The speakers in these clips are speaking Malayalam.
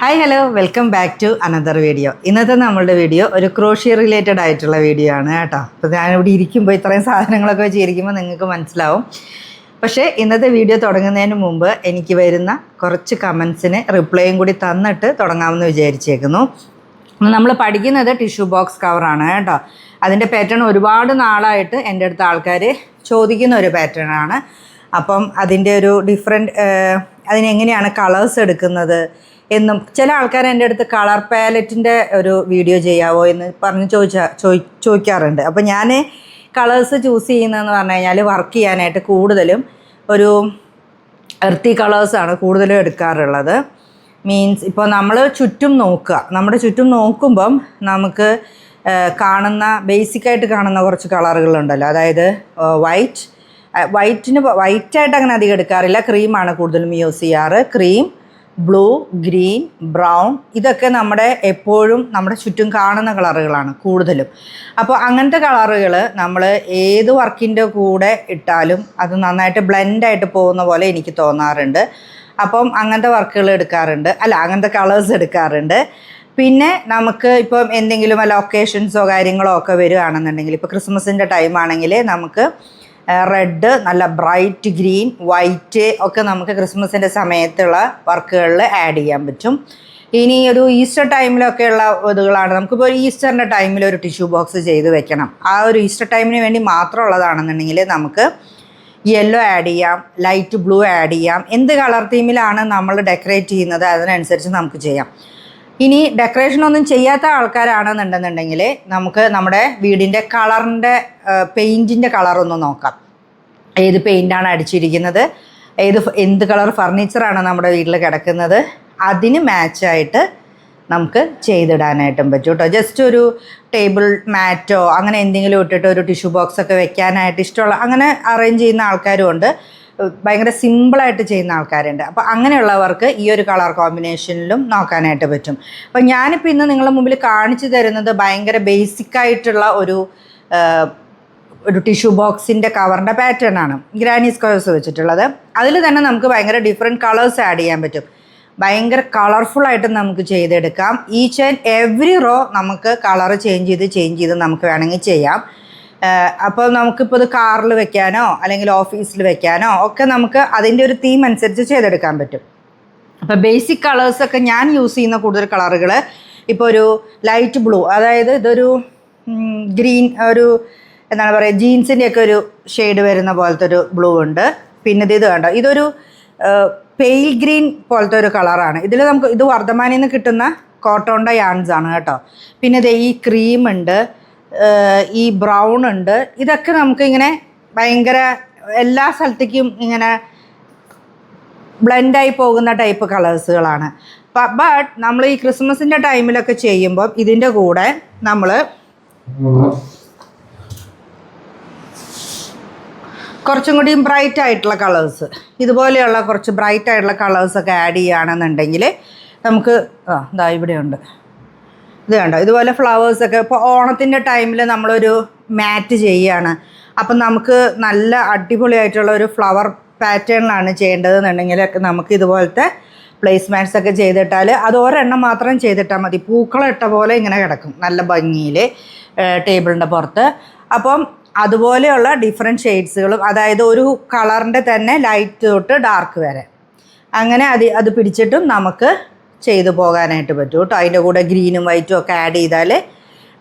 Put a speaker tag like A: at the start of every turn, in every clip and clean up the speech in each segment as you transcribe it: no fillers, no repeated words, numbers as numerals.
A: Hi hello welcome back to another video. ഇന്നത്തെ നമ്മളുടെ വീഡിയോ ഒരു ക്രോഷ്യ റിലേറ്റഡ് ആയിട്ടുള്ള വീഡിയോ ആണ് കേട്ടോ. അപ്പോൾ ഞാനിവിടെ ഇരിക്കുമ്പോൾ ഇത്രയും സാധനങ്ങളൊക്കെ വെച്ച് ഇരിക്കുമ്പോൾ നിങ്ങൾക്ക് മനസ്സിലാവും. പക്ഷേ ഇന്നത്തെ വീഡിയോ തുടങ്ങുന്നതിന് മുമ്പ് എനിക്ക് വരുന്ന കുറച്ച് കമൻസിന് റിപ്ലൈയും കൂടി തന്നിട്ട് തുടങ്ങാമെന്ന് വിചാരിച്ചേക്കുന്നു. നമ്മൾ പഠിക്കുന്നത് ടിഷ്യൂ ബോക്സ് കവറാണ് കേട്ടോ. അതിൻ്റെ പാറ്റേൺ ഒരുപാട് നാളായിട്ട് എൻ്റെ അടുത്ത് ആൾക്കാർ ചോദിക്കുന്ന ഒരു പാറ്റേൺ ആണ്. അപ്പം അതിൻ്റെ ഒരു അതിനെങ്ങനെയാണ് കളേഴ്സ് എടുക്കുന്നത് എന്നും ചില ആൾക്കാർ എൻ്റെ അടുത്ത് കളർ പാലറ്റിൻ്റെ ഒരു വീഡിയോ ചെയ്യാവോ എന്ന് പറഞ്ഞ് ചോദിക്കാറുണ്ട്. അപ്പോൾ ഞാൻ കളേഴ്സ് ചൂസ് ചെയ്യുന്നതെന്ന് പറഞ്ഞു കഴിഞ്ഞാൽ വർക്ക് ചെയ്യാനായിട്ട് കൂടുതലും ഒരു എർത്തി കളേഴ്സാണ് കൂടുതലും എടുക്കാറുള്ളത്. മീൻസ് ഇപ്പോൾ നമ്മൾ ചുറ്റും നോക്കുക, നമ്മുടെ ചുറ്റും നോക്കുമ്പം നമുക്ക് ബേസിക്കായിട്ട് കാണുന്ന കുറച്ച് കളറുകളുണ്ടല്ലോ. അതായത് വൈറ്റായിട്ട് അങ്ങനെ അധികം എടുക്കാറില്ല, ക്രീമാണ് കൂടുതലും യൂസ് ചെയ്യാറ്. ക്രീം, ബ്ലൂ, ഗ്രീൻ, ബ്രൗൺ, ഇതൊക്കെ എപ്പോഴും നമ്മുടെ ചുറ്റും കാണുന്ന കളറുകളാണ് കൂടുതലും. അപ്പോൾ അങ്ങനത്തെ കളറുകൾ നമ്മൾ ഏത് വർക്കിൻ്റെ കൂടെ ഇട്ടാലും അത് നന്നായിട്ട് ബ്ലെൻഡായിട്ട് പോകുന്ന പോലെ എനിക്ക് തോന്നാറുണ്ട്. അപ്പം അങ്ങനത്തെ വർക്കുകൾ എടുക്കാറുണ്ട്, അങ്ങനത്തെ കളേഴ്സ് എടുക്കാറുണ്ട്. പിന്നെ നമുക്ക് ഇപ്പം എന്തെങ്കിലും വല്ല ഒക്കേഷൻസോ കാര്യങ്ങളോ ഒക്കെ വരികയാണെന്നുണ്ടെങ്കിൽ, ഇപ്പോൾ ക്രിസ്മസിൻ്റെ ടൈം ആണെങ്കിൽ നമുക്ക് റെഡ്, നല്ല ബ്രൈറ്റ് ഗ്രീൻ, വൈറ്റ് ഒക്കെ നമുക്ക് ക്രിസ്മസിൻ്റെ സമയത്തുള്ള വർക്കുകളിൽ ആഡ് ചെയ്യാൻ പറ്റും. ഇനി ഒരു ഈസ്റ്റർ ടൈമിലൊക്കെയുള്ള ഇതുകളാണ്, നമുക്കിപ്പോൾ ഒരു ഈസ്റ്ററിൻ്റെ ടൈമിൽ ഒരു ടിഷ്യൂ ബോക്സ് ചെയ്ത് വെക്കണം, ആ ഒരു ഈസ്റ്റർ ടൈമിന് വേണ്ടി മാത്രമുള്ളതാണെന്നുണ്ടെങ്കിൽ നമുക്ക് യെല്ലോ ആഡ് ചെയ്യാം, ലൈറ്റ് ബ്ലൂ ആഡ് ചെയ്യാം. എന്ത് കളർ തീമിലാണ് നമ്മൾ ഡെക്കറേറ്റ് ചെയ്യുന്നത് അതിനനുസരിച്ച് നമുക്ക് ചെയ്യാം. ഇനി ഡെക്കറേഷനൊന്നും ചെയ്യാത്ത ആൾക്കാരാണെന്നുണ്ടെന്നുണ്ടെങ്കിൽ നമുക്ക് നമ്മുടെ വീടിൻ്റെ കളറിൻ്റെ പെയിൻറ്റിൻ്റെ കളറൊന്ന് നോക്കാം. ഏത് പെയിൻ്റാണ് അടിച്ചിരിക്കുന്നത്, എന്ത് കളർ ഫർണിച്ചറാണ് നമ്മുടെ വീട്ടിൽ കിടക്കുന്നത്, അതിന് മാച്ചായിട്ട് നമുക്ക് ചെയ്തിടാനായിട്ടും പറ്റും കേട്ടോ. ജസ്റ്റ് ഒരു ടേബിൾ മാറ്റോ അങ്ങനെ എന്തെങ്കിലും ഇട്ടിട്ട് ഒരു ടിഷ്യൂ ബോക്സൊക്കെ വെക്കാനായിട്ട് ഇഷ്ടമുള്ള അങ്ങനെ അറേഞ്ച് ചെയ്യുന്ന ആൾക്കാരും ഉണ്ട്, ഭയങ്കര സിമ്പിളായിട്ട് ചെയ്യുന്ന ആൾക്കാരുണ്ട്. അപ്പോൾ അങ്ങനെയുള്ളവർക്ക് ഈ ഒരു കളർ കോമ്പിനേഷനിലും നോക്കാനായിട്ട് പറ്റും. അപ്പോൾ ഞാനിപ്പോൾ ഇന്ന് നിങ്ങളുടെ മുമ്പിൽ കാണിച്ചു തരുന്നത് ഭയങ്കര ബേസിക്കായിട്ടുള്ള ഒരു ടിഷ്യൂ ബോക്സിൻ്റെ കവറിൻ്റെ പാറ്റേൺ ആണ്, ഗ്രാനി സ്ക്വയർസ് വെച്ചിട്ടുള്ളത്. അതിൽ തന്നെ നമുക്ക് ഭയങ്കര ഡിഫറെൻറ്റ് കളേഴ്സ് ആഡ് ചെയ്യാൻ പറ്റും, ഭയങ്കര കളർഫുള്ളായിട്ട് നമുക്ക് ചെയ്തെടുക്കാം. ഈച്ച് ആൻഡ് എവറി റോ നമുക്ക് കളർ ചേഞ്ച് ചെയ്ത് നമുക്ക് വേണമെങ്കിൽ ചെയ്യാം. അപ്പോൾ നമുക്കിപ്പോൾ ഇത് കാറിൽ വെക്കാനോ അല്ലെങ്കിൽ ഓഫീസിൽ വെക്കാനോ ഒക്കെ നമുക്ക് അതിൻ്റെ ഒരു തീം അനുസരിച്ച് ചെയ്തെടുക്കാൻ പറ്റും. അപ്പോൾ ബേസിക് കളേഴ്സൊക്കെ ഞാൻ യൂസ് ചെയ്യുന്ന കൂടുതൽ കളറുകൾ ഇപ്പോൾ ഒരു ലൈറ്റ് ബ്ലൂ, അതായത് ഇതൊരു ഗ്രീൻ, ഒരു എന്താണ് പറയുക, ജീൻസിൻ്റെയൊക്കെ ഒരു ഷെയ്ഡ് വരുന്ന പോലത്തെ ഒരു ബ്ലൂ ഉണ്ട്. പിന്നെ ഇത് കണ്ടോ, ഇതൊരു പെയിൽ ഗ്രീൻ പോലത്തെ ഒരു കളറാണ്. ഇത് വർദ്ധമാനിൽ നിന്ന് കിട്ടുന്ന കോട്ടോണ്ട യാൺസ് ആണ് കേട്ടോ. പിന്നെ ഈ ക്രീം ഉണ്ട്, ഈ ബ്രൗൺ ഉണ്ട്. ഇതൊക്കെ നമുക്കിങ്ങനെ ഭയങ്കര എല്ലാ സ്ഥലത്തേക്കും ഇങ്ങനെ ബ്ലെൻഡായി പോകുന്ന ടൈപ്പ് കളേഴ്സുകളാണ്. ബട്ട് നമ്മൾ ഈ ക്രിസ്മസിൻ്റെ ടൈമിലൊക്കെ ചെയ്യുമ്പോൾ ഇതിൻ്റെ കൂടെ നമ്മൾ കുറച്ചും കൂടിയും ബ്രൈറ്റ് ആയിട്ടുള്ള കളേഴ്സ്, ഇതുപോലെയുള്ള കുറച്ച് ബ്രൈറ്റ് ആയിട്ടുള്ള കളേഴ്സൊക്കെ ആഡ് ചെയ്യുകയാണെന്നുണ്ടെങ്കിൽ നമുക്ക് ഇവിടെയുണ്ട്, ഇത് കണ്ടോ, ഇതുപോലെ ഫ്ലവേഴ്സൊക്കെ. ഇപ്പോൾ ഓണത്തിൻ്റെ ടൈമിൽ നമ്മളൊരു മാറ്റ് ചെയ്യുകയാണ്, അപ്പം നമുക്ക് നല്ല അടിപൊളിയായിട്ടുള്ള ഒരു ഫ്ലവർ പാറ്റേണിലാണ് ചെയ്യേണ്ടതെന്നുണ്ടെങ്കിൽ നമുക്ക് ഇതുപോലത്തെ പ്ലേസ്മാറ്റ്സൊക്കെ ചെയ്തിട്ടാൽ അത് ഒരെണ്ണം മാത്രം ചെയ്തിട്ടാൽ മതി, പൂക്കളിട്ട പോലെ ഇങ്ങനെ കിടക്കും നല്ല ഭംഗിയിൽ ടേബിളിൻ്റെ പുറത്ത്. അപ്പം അതുപോലെയുള്ള ഡിഫറെൻറ്റ് ഷെയ്ഡ്സുകളും, അതായത് ഒരു കളറിൻ്റെ തന്നെ ലൈറ്റ് തൊട്ട് ഡാർക്ക് വരെ അങ്ങനെ അത് പിടിച്ചിട്ടും നമുക്ക് ചെയ്തു പോകാനായിട്ട് പറ്റും കേട്ടോ. അതിൻ്റെ കൂടെ ഗ്രീനും വൈറ്റും ഒക്കെ ആഡ് ചെയ്താൽ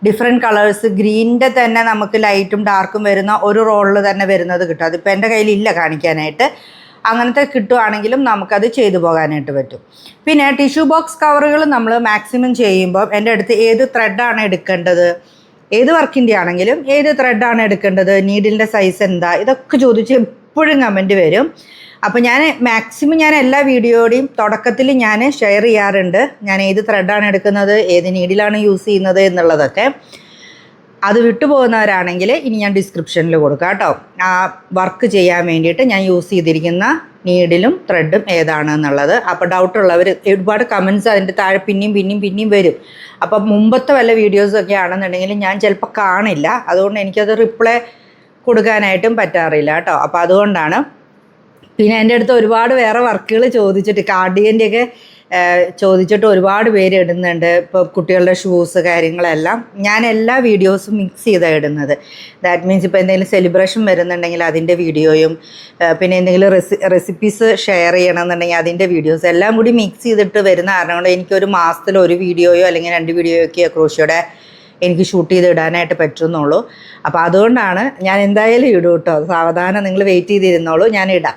A: ഡിഫറെൻറ്റ് കളേഴ്സ്, ഗ്രീനിൻ്റെ തന്നെ നമുക്ക് ലൈറ്റും ഡാർക്കും വരുന്ന ഒരു റോളിൽ തന്നെ വരുന്നത് കിട്ടും. അതിപ്പോൾ എൻ്റെ കയ്യിലില്ല കാണിക്കാനായിട്ട്, അങ്ങനത്തെ കിട്ടുവാണെങ്കിലും നമുക്കത് ചെയ്തു പോകാനായിട്ട് പറ്റും. പിന്നെ ടിഷ്യൂ ബോക്സ് കവറുകൾ നമ്മൾ മാക്സിമം ചെയ്യുമ്പോൾ എൻ്റെ അടുത്ത് ഏത് ത്രെഡാണ് എടുക്കേണ്ടത്, ഏത് വർക്കിൻ്റെ ആണെങ്കിലും ഏത് ത്രെഡാണ് എടുക്കേണ്ടത്, നീഡിലിൻ്റെ സൈസ് എന്താ, ഇതൊക്കെ ചോദിച്ച് എപ്പോഴും കമൻറ്റ് വരും. അപ്പോൾ ഞാൻ എല്ലാ വീഡിയോയുടെയും തുടക്കത്തിൽ ഞാൻ ഷെയർ ചെയ്യാറുണ്ട്, ഞാൻ ഏത് ത്രെഡാണ് എടുക്കുന്നത്, ഏത് നീഡിലാണ് യൂസ് ചെയ്യുന്നത് എന്നുള്ളതൊക്കെ. അത് വിട്ടുപോകുന്നവരാണെങ്കിൽ ഇനി ഞാൻ ഡിസ്ക്രിപ്ഷനിൽ കൊടുക്കാം കേട്ടോ, ആ വർക്ക് ചെയ്യാൻ വേണ്ടിയിട്ട് ഞാൻ യൂസ് ചെയ്തിരിക്കുന്ന നീഡിലും ത്രെഡും ഏതാണെന്നുള്ളത്. അപ്പോൾ ഡൗട്ടുള്ളവർ, ഒരുപാട് കമൻറ്റ്സ് അതിൻ്റെ താഴെ പിന്നെയും വരും. അപ്പം മുമ്പത്തെ വല്ല വീഡിയോസൊക്കെ ആണെന്നുണ്ടെങ്കിൽ ഞാൻ ചിലപ്പോൾ കാണില്ല, അതുകൊണ്ട് എനിക്കത് റിപ്ലൈ കൊടുക്കാനായിട്ടും പറ്റാറില്ല കേട്ടോ. അപ്പോൾ അതുകൊണ്ടാണ്. പിന്നെ എൻ്റെ അടുത്ത് ഒരുപാട് വേറെ വർക്കുകൾ ചോദിച്ചിട്ട് കാർഡിഗൻ്റെയൊക്കെ ചോദിച്ചിട്ട് ഒരുപാട് പേര് ഇടുന്നുണ്ട്. ഇപ്പോൾ കുട്ടികളുടെ ഷൂസ് കാര്യങ്ങളെല്ലാം ഞാൻ എല്ലാ വീഡിയോസും മിക്സ് ചെയ്താണ് ഇടുന്നത്. ദാറ്റ് മീൻസ് ഇപ്പോൾ എന്തെങ്കിലും സെലിബ്രേഷൻ വരുന്നുണ്ടെങ്കിൽ അതിൻ്റെ വീഡിയോയും പിന്നെ എന്തെങ്കിലും റെസിപ്പീസ് ഷെയർ ചെയ്യണമെന്നുണ്ടെങ്കിൽ അതിൻ്റെ വീഡിയോസ് എല്ലാം കൂടി മിക്സ് ചെയ്തിട്ട് വരുന്ന കാരണം കൊണ്ട് എനിക്കൊരു മാസത്തിൽ ഒരു വീഡിയോയോ അല്ലെങ്കിൽ 2 വീഡിയോയൊക്കെ ക്രോഷിയോടെ എനിക്ക് ഷൂട്ട് ചെയ്ത് ഇടാനായിട്ട് പറ്റുന്നുള്ളൂ. അപ്പോൾ അതുകൊണ്ടാണ് ഞാൻ എന്തായാലും ഇടും കേട്ടോ. സാവധാനം നിങ്ങൾ വെയിറ്റ് ചെയ്തിരുന്നോളൂ, ഞാൻ ഇടാം.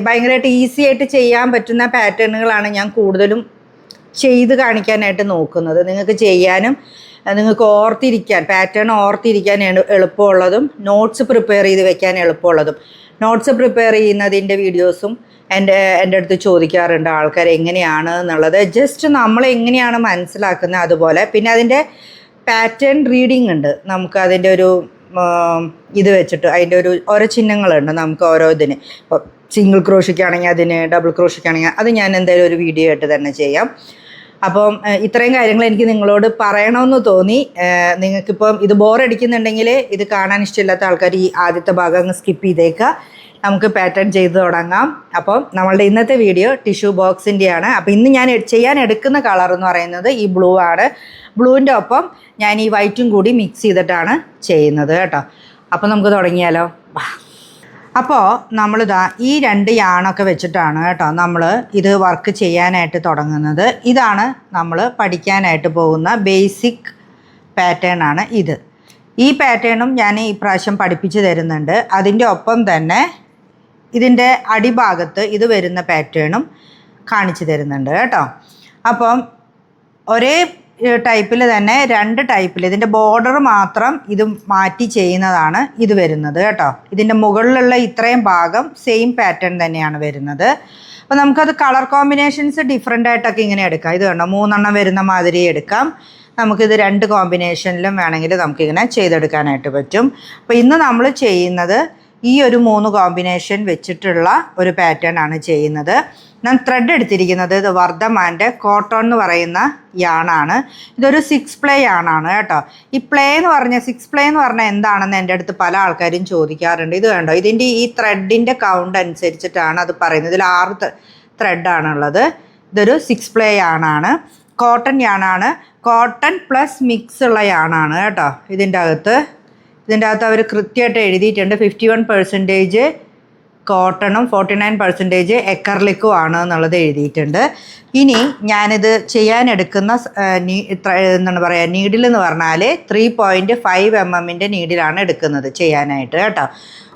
A: ഭയങ്കരമായിട്ട് ഈസി ആയിട്ട് ചെയ്യാൻ പറ്റുന്ന പാറ്റേണുകളാണ് ഞാൻ കൂടുതലും ചെയ്ത് കാണിക്കാനായിട്ട് നോക്കുന്നത്. നിങ്ങൾക്ക് ചെയ്യാനും നിങ്ങൾക്ക് ഓർത്തിരിക്കാൻ പാറ്റേൺ ഓർത്തിരിക്കാൻ എളുപ്പമുള്ളതും നോട്ട്സ് പ്രിപ്പയർ ചെയ്ത് വെക്കാൻ എളുപ്പമുള്ളതും. നോട്ട്സ് പ്രിപ്പയർ ചെയ്യുന്നതിൻ്റെ വീഡിയോസും എൻ്റെ അടുത്ത് ചോദിക്കാറുണ്ട് ആൾക്കാർ എങ്ങനെയാണ് എന്നുള്ളത്. ജസ്റ്റ് നമ്മൾ എങ്ങനെയാണ് മനസ്സിലാക്കുന്നത് അതുപോലെ. പിന്നെ അതിൻ്റെ പാറ്റേൺ റീഡിങ് ഉണ്ട്. നമുക്ക് അതിൻ്റെ ഒരു ഇത് വെച്ചിട്ട് അതിൻ്റെ ഓരോ ചിഹ്നങ്ങളുണ്ട് നമുക്ക് ഓരോ ഇതിന്. ഇപ്പോൾ സിംഗിൾ ക്രോഷിക്കാണെങ്കിൽ അതിന്, ഡബിൾ ക്രോഷിക്കാണെങ്കിൽ അത് ഞാൻ എന്തായാലും ഒരു വീഡിയോ ആയിട്ട് തന്നെ ചെയ്യാം. അപ്പം ഇത്രയും കാര്യങ്ങൾ എനിക്ക് നിങ്ങളോട് പറയണമെന്ന് തോന്നി. നിങ്ങൾക്കിപ്പം ഇത് ബോറടിക്കുന്നുണ്ടെങ്കിൽ ഇത് കാണാൻ ഇഷ്ടമില്ലാത്ത ആൾക്കാർ ഈ ആദ്യത്തെ ഭാഗം അങ്ങ് സ്കിപ്പ് ചെയ്തേക്കുക. നമുക്ക് പാറ്റേൺ ചെയ്ത് തുടങ്ങാം. അപ്പം നമ്മളുടെ ഇന്നത്തെ വീഡിയോ ടിഷ്യൂ ബോക്സിൻ്റെയാണ്. അപ്പോൾ ഇന്ന് ഞാൻ ചെയ്യാൻ എടുക്കുന്ന കളർ എന്ന് പറയുന്നത് ഈ ബ്ലൂ ആണ്. ബ്ലൂവിൻ്റെ ഒപ്പം ഞാൻ ഈ വൈറ്റും കൂടി മിക്സ് ചെയ്തിട്ടാണ് ചെയ്യുന്നത് കേട്ടോ. അപ്പോൾ നമുക്ക് തുടങ്ങിയാലോ. അപ്പോൾ നമ്മളിതാ ഈ 2 യാണൊക്കെ വെച്ചിട്ടാണ് കേട്ടോ നമ്മൾ ഇത് വർക്ക് ചെയ്യാനായിട്ട് തുടങ്ങുന്നത്. ഇതാണ് നമ്മൾ പഠിക്കാനായിട്ട് പോകുന്ന ബേസിക് പാറ്റേൺ ആണ് ഇത്. ഈ പാറ്റേണും ഞാൻ ഈ പ്രാവശ്യം പഠിപ്പിച്ച് തരുന്നുണ്ട്. അതിൻ്റെ ഒപ്പം തന്നെ ഇതിൻ്റെ അടിഭാഗത്ത് ഇത് വരുന്ന പാറ്റേണും കാണിച്ചു തരുന്നുണ്ട് കേട്ടോ. അപ്പം ഒരേ ടൈപ്പിൽ തന്നെ 2 ടൈപ്പിൽ ഇതിൻ്റെ ബോർഡർ മാത്രം ഇത് മാറ്റി ചെയ്യുന്നതാണ് ഇത് വരുന്നത് കേട്ടോ. ഇതിൻ്റെ മുകളിലുള്ള ഇത്രയും ഭാഗം സെയിം പാറ്റേൺ തന്നെയാണ് വരുന്നത്. അപ്പോൾ നമുക്കത് കളർ കോമ്പിനേഷൻസ് ഡിഫറെൻ്റ് ആയിട്ടൊക്കെ ഇങ്ങനെ എടുക്കാം. ഇത് കണ്ടോ 3 എണ്ണം വരുന്ന മാതിരി എടുക്കാം. നമുക്കിത് 2 കോമ്പിനേഷനിലും വേണമെങ്കിൽ നമുക്കിങ്ങനെ ചെയ്തെടുക്കാനായിട്ട് പറ്റും. അപ്പോൾ ഇന്ന് നമ്മൾ ചെയ്യുന്നത് ഈ ഒരു 3 കോമ്പിനേഷൻ വെച്ചിട്ടുള്ള ഒരു പാറ്റേൺ ആണ് ചെയ്യുന്നത്. ഞാൻ ത്രെഡ് എടുത്തിരിക്കുന്നത് ഇത് വർദ്ധമാൻ്റെ കോട്ടൺ എന്ന് പറയുന്ന യാണാണ്. ഇതൊരു 6 പ്ലേ യാണാണ് കേട്ടോ. ഈ പ്ലേ എന്ന് പറഞ്ഞാൽ 6 പ്ലേ എന്ന് പറഞ്ഞാൽ എന്താണെന്ന് എൻ്റെ അടുത്ത് പല ആൾക്കാരും ചോദിക്കാറുണ്ട്. ഇത് കണ്ടോ, ഇതിൻ്റെ ഈ ത്രെഡിൻ്റെ കൗണ്ട് അനുസരിച്ചിട്ടാണ് അത് പറയുന്നത്. ഇതിൽ 6 ത്രെഡാണുള്ളത്. ഇതൊരു 6 പ്ലേ യാണാണ്. കോട്ടൺ യാണാണ്. കോട്ടൺ പ്ലസ് മിക്സ് ഉള്ള യാണാണ് കേട്ടോ. ഇതിൻ്റെ അകത്ത് അവർ കൃത്യമായിട്ട് എഴുതിയിട്ടുണ്ട് 51% കോട്ടണും 49% എക്കർലിക്കും ആണ് എന്നുള്ളത് എഴുതിയിട്ടുണ്ട്. ഇനി ഞാനിത് ചെയ്യാനെടുക്കുന്ന എന്താണ് പറയുക നീഡിൽ എന്ന് പറഞ്ഞാൽ 3.5 mm നീഡിലാണ് എടുക്കുന്നത് ചെയ്യാനായിട്ട് കേട്ടോ.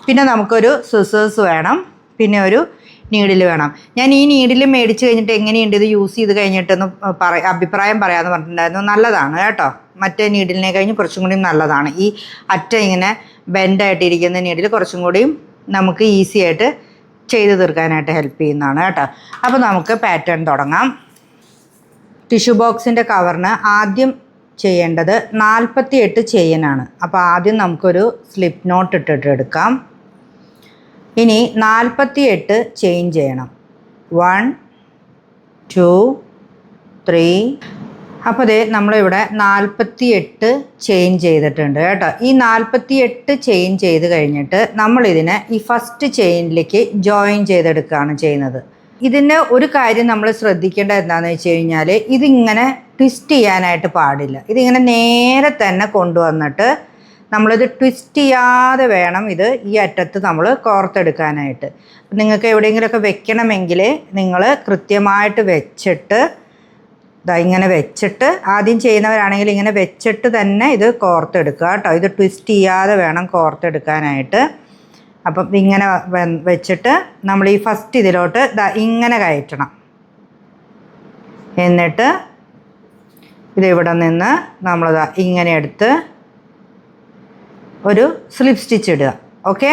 A: പിന്നെ നമുക്കൊരു സിസേഴ്സ് വേണം, പിന്നെ ഒരു നീഡിൽ വേണം. ഞാൻ ഈ നീഡിൽ മേടിച്ച് കഴിഞ്ഞിട്ട് എങ്ങനെയുണ്ട് ഇത് യൂസ് ചെയ്ത് കഴിഞ്ഞിട്ടൊന്ന് അഭിപ്രായം പറയാമെന്ന് പറഞ്ഞിട്ടുണ്ടായിരുന്നു. നല്ലതാണ് കേട്ടോ. മറ്റേ നീഡിലിനെ കഴിഞ്ഞ് കുറച്ചും കൂടി നല്ലതാണ്. ഈ അറ്റ ഇങ്ങനെ ബെൻഡായിട്ടിരിക്കുന്ന നീഡിൽ കുറച്ചും കൂടിയും നമുക്ക് ഈസി ആയിട്ട് ചെയ്ത് തീർക്കാനായിട്ട് ഹെൽപ്പ് ചെയ്യുന്നതാണ് കേട്ടോ. അപ്പോൾ നമുക്ക് പാറ്റേൺ തുടങ്ങാം. ടിഷ്യൂ ബോക്സിൻ്റെ കവറിന് ആദ്യം ചെയ്യേണ്ടത് 48 ചെയിനാണ്. അപ്പോൾ ആദ്യം നമുക്കൊരു സ്ലിപ്പ് നോട്ട് ഇട്ടിട്ട് എടുക്കാം. ഇനി 48 ചെയിൻ ചെയ്യണം. 1 2 3. അപ്പോൾ ദേ നമ്മളിവിടെ 48 ചെയിൻ ചെയ്തിട്ടുണ്ട് കേട്ടോ. ഈ 48 ചെയിൻ ചെയ്ത് കഴിഞ്ഞിട്ട് നമ്മളിതിനെ ഈ ഫസ്റ്റ് ചെയിനിലേക്ക് ജോയിൻ ചെയ്തെടുക്കുകയാണ് ചെയ്യുന്നത്. ഇതിന് ഒരു കാര്യം നമ്മൾ ശ്രദ്ധിക്കേണ്ടത് എന്താണെന്ന് വെച്ച് കഴിഞ്ഞാൽ ഇതിങ്ങനെ ട്വിസ്റ്റ് ചെയ്യാനായിട്ട് പാടില്ല. ഇതിങ്ങനെ നേരെ തന്നെ കൊണ്ടുവന്നിട്ട് നമ്മളിത് ട്വിസ്റ്റ് ചെയ്യാതെ വേണം ഇത് ഈ അറ്റത്ത് നമ്മൾ കോർത്തെടുക്കാനായിട്ട്. നിങ്ങൾക്ക് എവിടെയെങ്കിലുമൊക്കെ വെക്കണമെങ്കിൽ നിങ്ങൾ കൃത്യമായിട്ട് വെച്ചിട്ട് ഇങ്ങനെ വെച്ചിട്ട്, ആദ്യം ചെയ്യുന്നവരാണെങ്കിൽ ഇങ്ങനെ വെച്ചിട്ട് തന്നെ ഇത് കോർത്തെടുക്കുക കേട്ടോ. ഇത് ട്വിസ്റ്റ് ചെയ്യാതെ വേണം കോർത്തെടുക്കാനായിട്ട്. അപ്പം ഇങ്ങനെ വെച്ചിട്ട് നമ്മൾ ഈ ഫസ്റ്റ് ഇതിലോട്ട് ഇങ്ങനെ കയറ്റണം. എന്നിട്ട് ഇതിവിടെ നിന്ന് നമ്മൾ ഇങ്ങനെ എടുത്ത് ഒരു സ്ലിപ്പ് സ്റ്റിച്ച് ഇടുക. ഓക്കെ,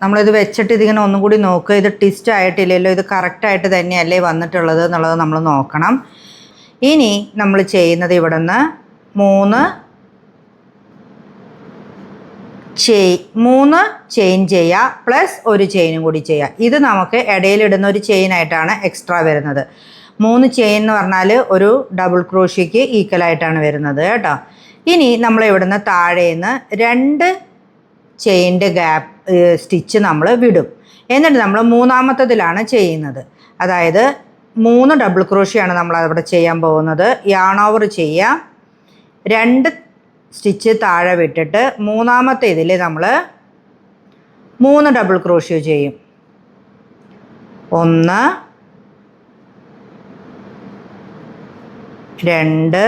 A: നമ്മളിത് വെച്ചിട്ട് ഇതിങ്ങനെ ഒന്നും കൂടി നോക്കുക. ഇത് ട്വിസ്റ്റ് ആയിട്ടില്ലല്ലോ, ഇത് കറക്റ്റായിട്ട് തന്നെയല്ലേ വന്നിട്ടുള്ളത് എന്നുള്ളത് നമ്മൾ നോക്കണം. ഇനി നമ്മൾ ചെയ്യുന്നത് ഇവിടെ നിന്ന് 3 ചെയിൻ ചെയ്യുക, പ്ലസ് ഒരു ചെയിനും കൂടി ചെയ്യുക. ഇത് നമുക്ക് ഇടയിലിടുന്ന ഒരു ചെയിനായിട്ടാണ് എക്സ്ട്രാ വരുന്നത്. 3 ചെയിൻ എന്ന് പറഞ്ഞാൽ ഒരു ഡബിൾ ക്രോഷ്യയ്ക്ക് ഈക്വലായിട്ടാണ് വരുന്നത് കേട്ടോ. ഇനി നമ്മൾ ഇവിടുന്ന് താഴേന്ന് 2 ചെയിൻ്റെ സ്റ്റിച്ച് നമ്മൾ വിടും. എന്നിട്ട് നമ്മൾ 3-ാമത്തതിലാണ് ചെയ്യുന്നത്. അതായത് 3 ഡബിൾ ക്രോഷ്യാണ് നമ്മൾ അവിടെ ചെയ്യാൻ പോകുന്നത്. യാൺ ഓവർ ചെയ്യാം, 2 സ്റ്റിച്ച് താഴെ വിട്ടിട്ട് മൂന്നാമത്തെ ഇതിൽ നമ്മൾ 3 ഡബിൾ ക്രോഷ്യോ ചെയ്യും. 1 2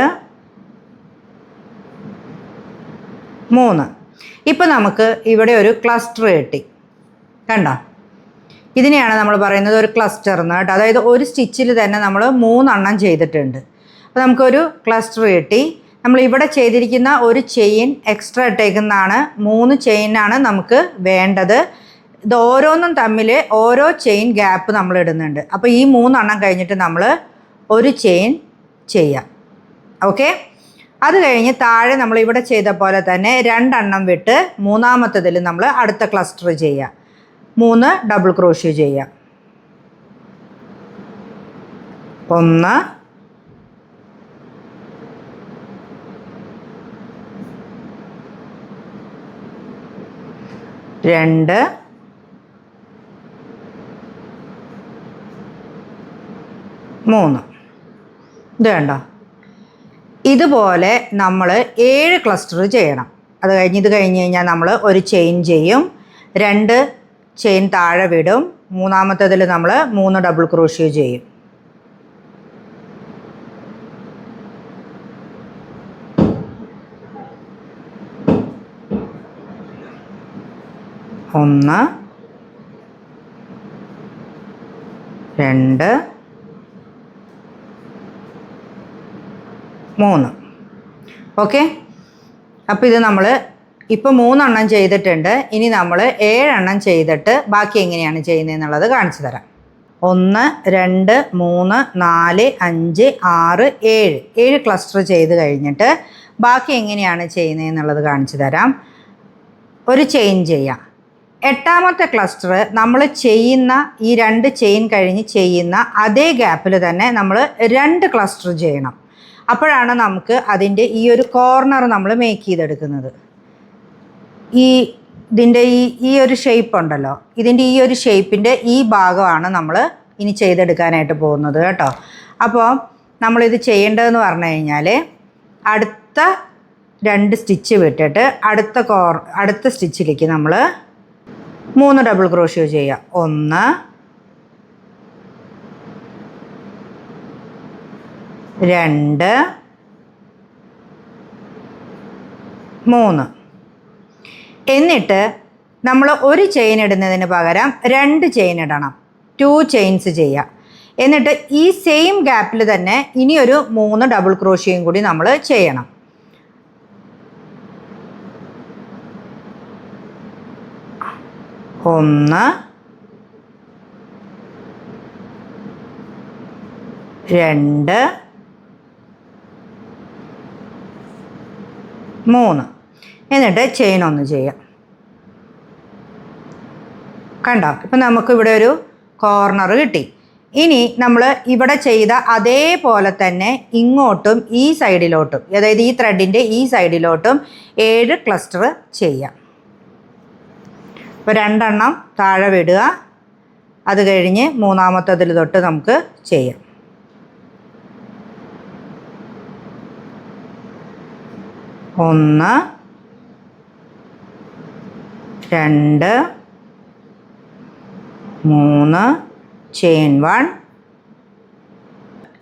A: 3. ഇപ്പം നമുക്ക് ഇവിടെ ഒരു ക്ലസ്റ്റർ കിട്ടി, കണ്ടോ? ഇതിനെയാണ് നമ്മൾ പറയുന്നത് ഒരു ക്ലസ്റ്റർ എന്ന് കേട്ടോ. അതായത് ഒരു സ്റ്റിച്ചിൽ തന്നെ നമ്മൾ 3 എണ്ണം ചെയ്തിട്ടുണ്ട്. അപ്പോൾ നമുക്കൊരു ക്ലസ്റ്റർ കിട്ടി. നമ്മൾ ഇവിടെ ചെയ്തിരിക്കുന്ന ഒരു ചെയിൻ എക്സ്ട്രാ ഇട്ടേക്കുന്നതാണ്, 3 ചെയിനാണ് നമുക്ക് വേണ്ടത്. ഇത് ഓരോന്നും തമ്മിൽ ഓരോ ചെയിൻ ഗ്യാപ്പ് നമ്മൾ ഇടുന്നുണ്ട്. അപ്പോൾ ഈ 3 എണ്ണം കഴിഞ്ഞിട്ട് നമ്മൾ ഒരു ചെയിൻ ചെയ്യാം. ഓക്കെ, അത് കഴിഞ്ഞ് താഴെ നമ്മൾ ഇവിടെ ചെയ്ത പോലെ തന്നെ 2 എണ്ണം വിട്ട് മൂന്നാമത്തതിൽ നമ്മൾ അടുത്ത ക്ലസ്റ്റർ ചെയ്യാം, 3 ഡബിൾ ക്രോഷ്യോ ചെയ്യാം. 1 2 3. ഇത് കണ്ടോ? ഇതുപോലെ നമ്മൾ 7 ക്ലസ്റ്റർ ചെയ്യണം. അത് കഴിഞ്ഞ് ഇത് കഴിഞ്ഞ് കഴിഞ്ഞാൽ നമ്മൾ ഒരു ചെയിൻ ചെയ്യും, 2 ചെയിൻ താഴെ വിടും, മൂന്നാമത്തതിൽ നമ്മൾ 3 ഡബിൾ ക്രോഷ്യോ ചെയ്യും. ഒന്ന് 2 3. ഓക്കെ, അപ്പോൾ ഇത് നമ്മൾ ഇപ്പോൾ 3 എണ്ണം ചെയ്തിട്ടുണ്ട്. ഇനി നമ്മൾ 7 എണ്ണം ചെയ്തിട്ട് ബാക്കി എങ്ങനെയാണ് ചെയ്യുന്നതെന്നുള്ളത് കാണിച്ചു തരാം. 1 2 3 4 5 6 7 ക്ലസ്റ്റർ ചെയ്ത് കഴിഞ്ഞിട്ട് ബാക്കി എങ്ങനെയാണ് ചെയ്യുന്നതെന്നുള്ളത് കാണിച്ചു തരാം. ഒരു ചെയിൻ ചെയ്യാം. 8ാമത്തെ ക്ലസ്റ്റർ നമ്മൾ ചെയ്യുന്ന ഈ 2 ചെയിൻ കഴിഞ്ഞ് ചെയ്യുന്ന അതേ ഗ്യാപ്പിൽ തന്നെ നമ്മൾ 2 ക്ലസ്റ്റർ ചെയ്യണം. അപ്പോഴാണ് നമുക്ക് അതിൻ്റെ ഈ ഒരു കോർണർ നമ്മൾ മേക്ക് ചെയ്തെടുക്കുന്നത്. ഇതിൻ്റെ ഈ ഒരു ഷേപ്പ് ഉണ്ടല്ലോ, ഇതിൻ്റെ ഈ ഒരു ഷേപ്പിൻ്റെ ഈ ഭാഗമാണ് നമ്മൾ ഇനി ചെയ്തെടുക്കാനായിട്ട് പോകുന്നത് കേട്ടോ. അപ്പോൾ നമ്മളിത് ചെയ്യേണ്ടതെന്ന് പറഞ്ഞു കഴിഞ്ഞാൽ അടുത്ത 2 സ്റ്റിച്ച് വിട്ടിട്ട് അടുത്ത സ്റ്റിച്ചിലേക്ക് നമ്മൾ 3 ഡബിൾ ക്രോഷ്യോ ചെയ്യുക. 1 2 3. എന്നിട്ട് നമ്മൾ ഒരു ചെയിൻ ഇടുന്നതിന് പകരം 2 ചെയിൻ ഇടണം, 2 ചെയിൻസ് ചെയ്യുക. എന്നിട്ട് ഈ സെയിം ഗ്യാപ്പിൽ തന്നെ ഇനിയൊരു 3 ഡബിൾ ക്രോഷ്യോയും കൂടി നമ്മൾ ചെയ്യണം. 1 2 3. എന്നിട്ട് ചെയിൻ ഒന്ന് ചെയ്യാം. കണ്ടോ? ഇപ്പം നമുക്കിവിടെ ഒരു കോർണർ കിട്ടി. ഇനി നമ്മൾ ഇവിടെ ചെയ്ത അതേപോലെ തന്നെ ഇങ്ങോട്ടും ഈ സൈഡിലോട്ടും, അതായത് ഈ ത്രെഡിൻ്റെ ഈ സൈഡിലോട്ടും 7 ക്ലസ്റ്റർ ചെയ്യാം. ഇപ്പോൾ 2 എണ്ണം താഴെ വിടുക, അത് കഴിഞ്ഞ് മൂന്നാമത്തതിൽ തൊട്ട് നമുക്ക് ചെയ്യാം. 1 2 3 ചെയിൻ 1.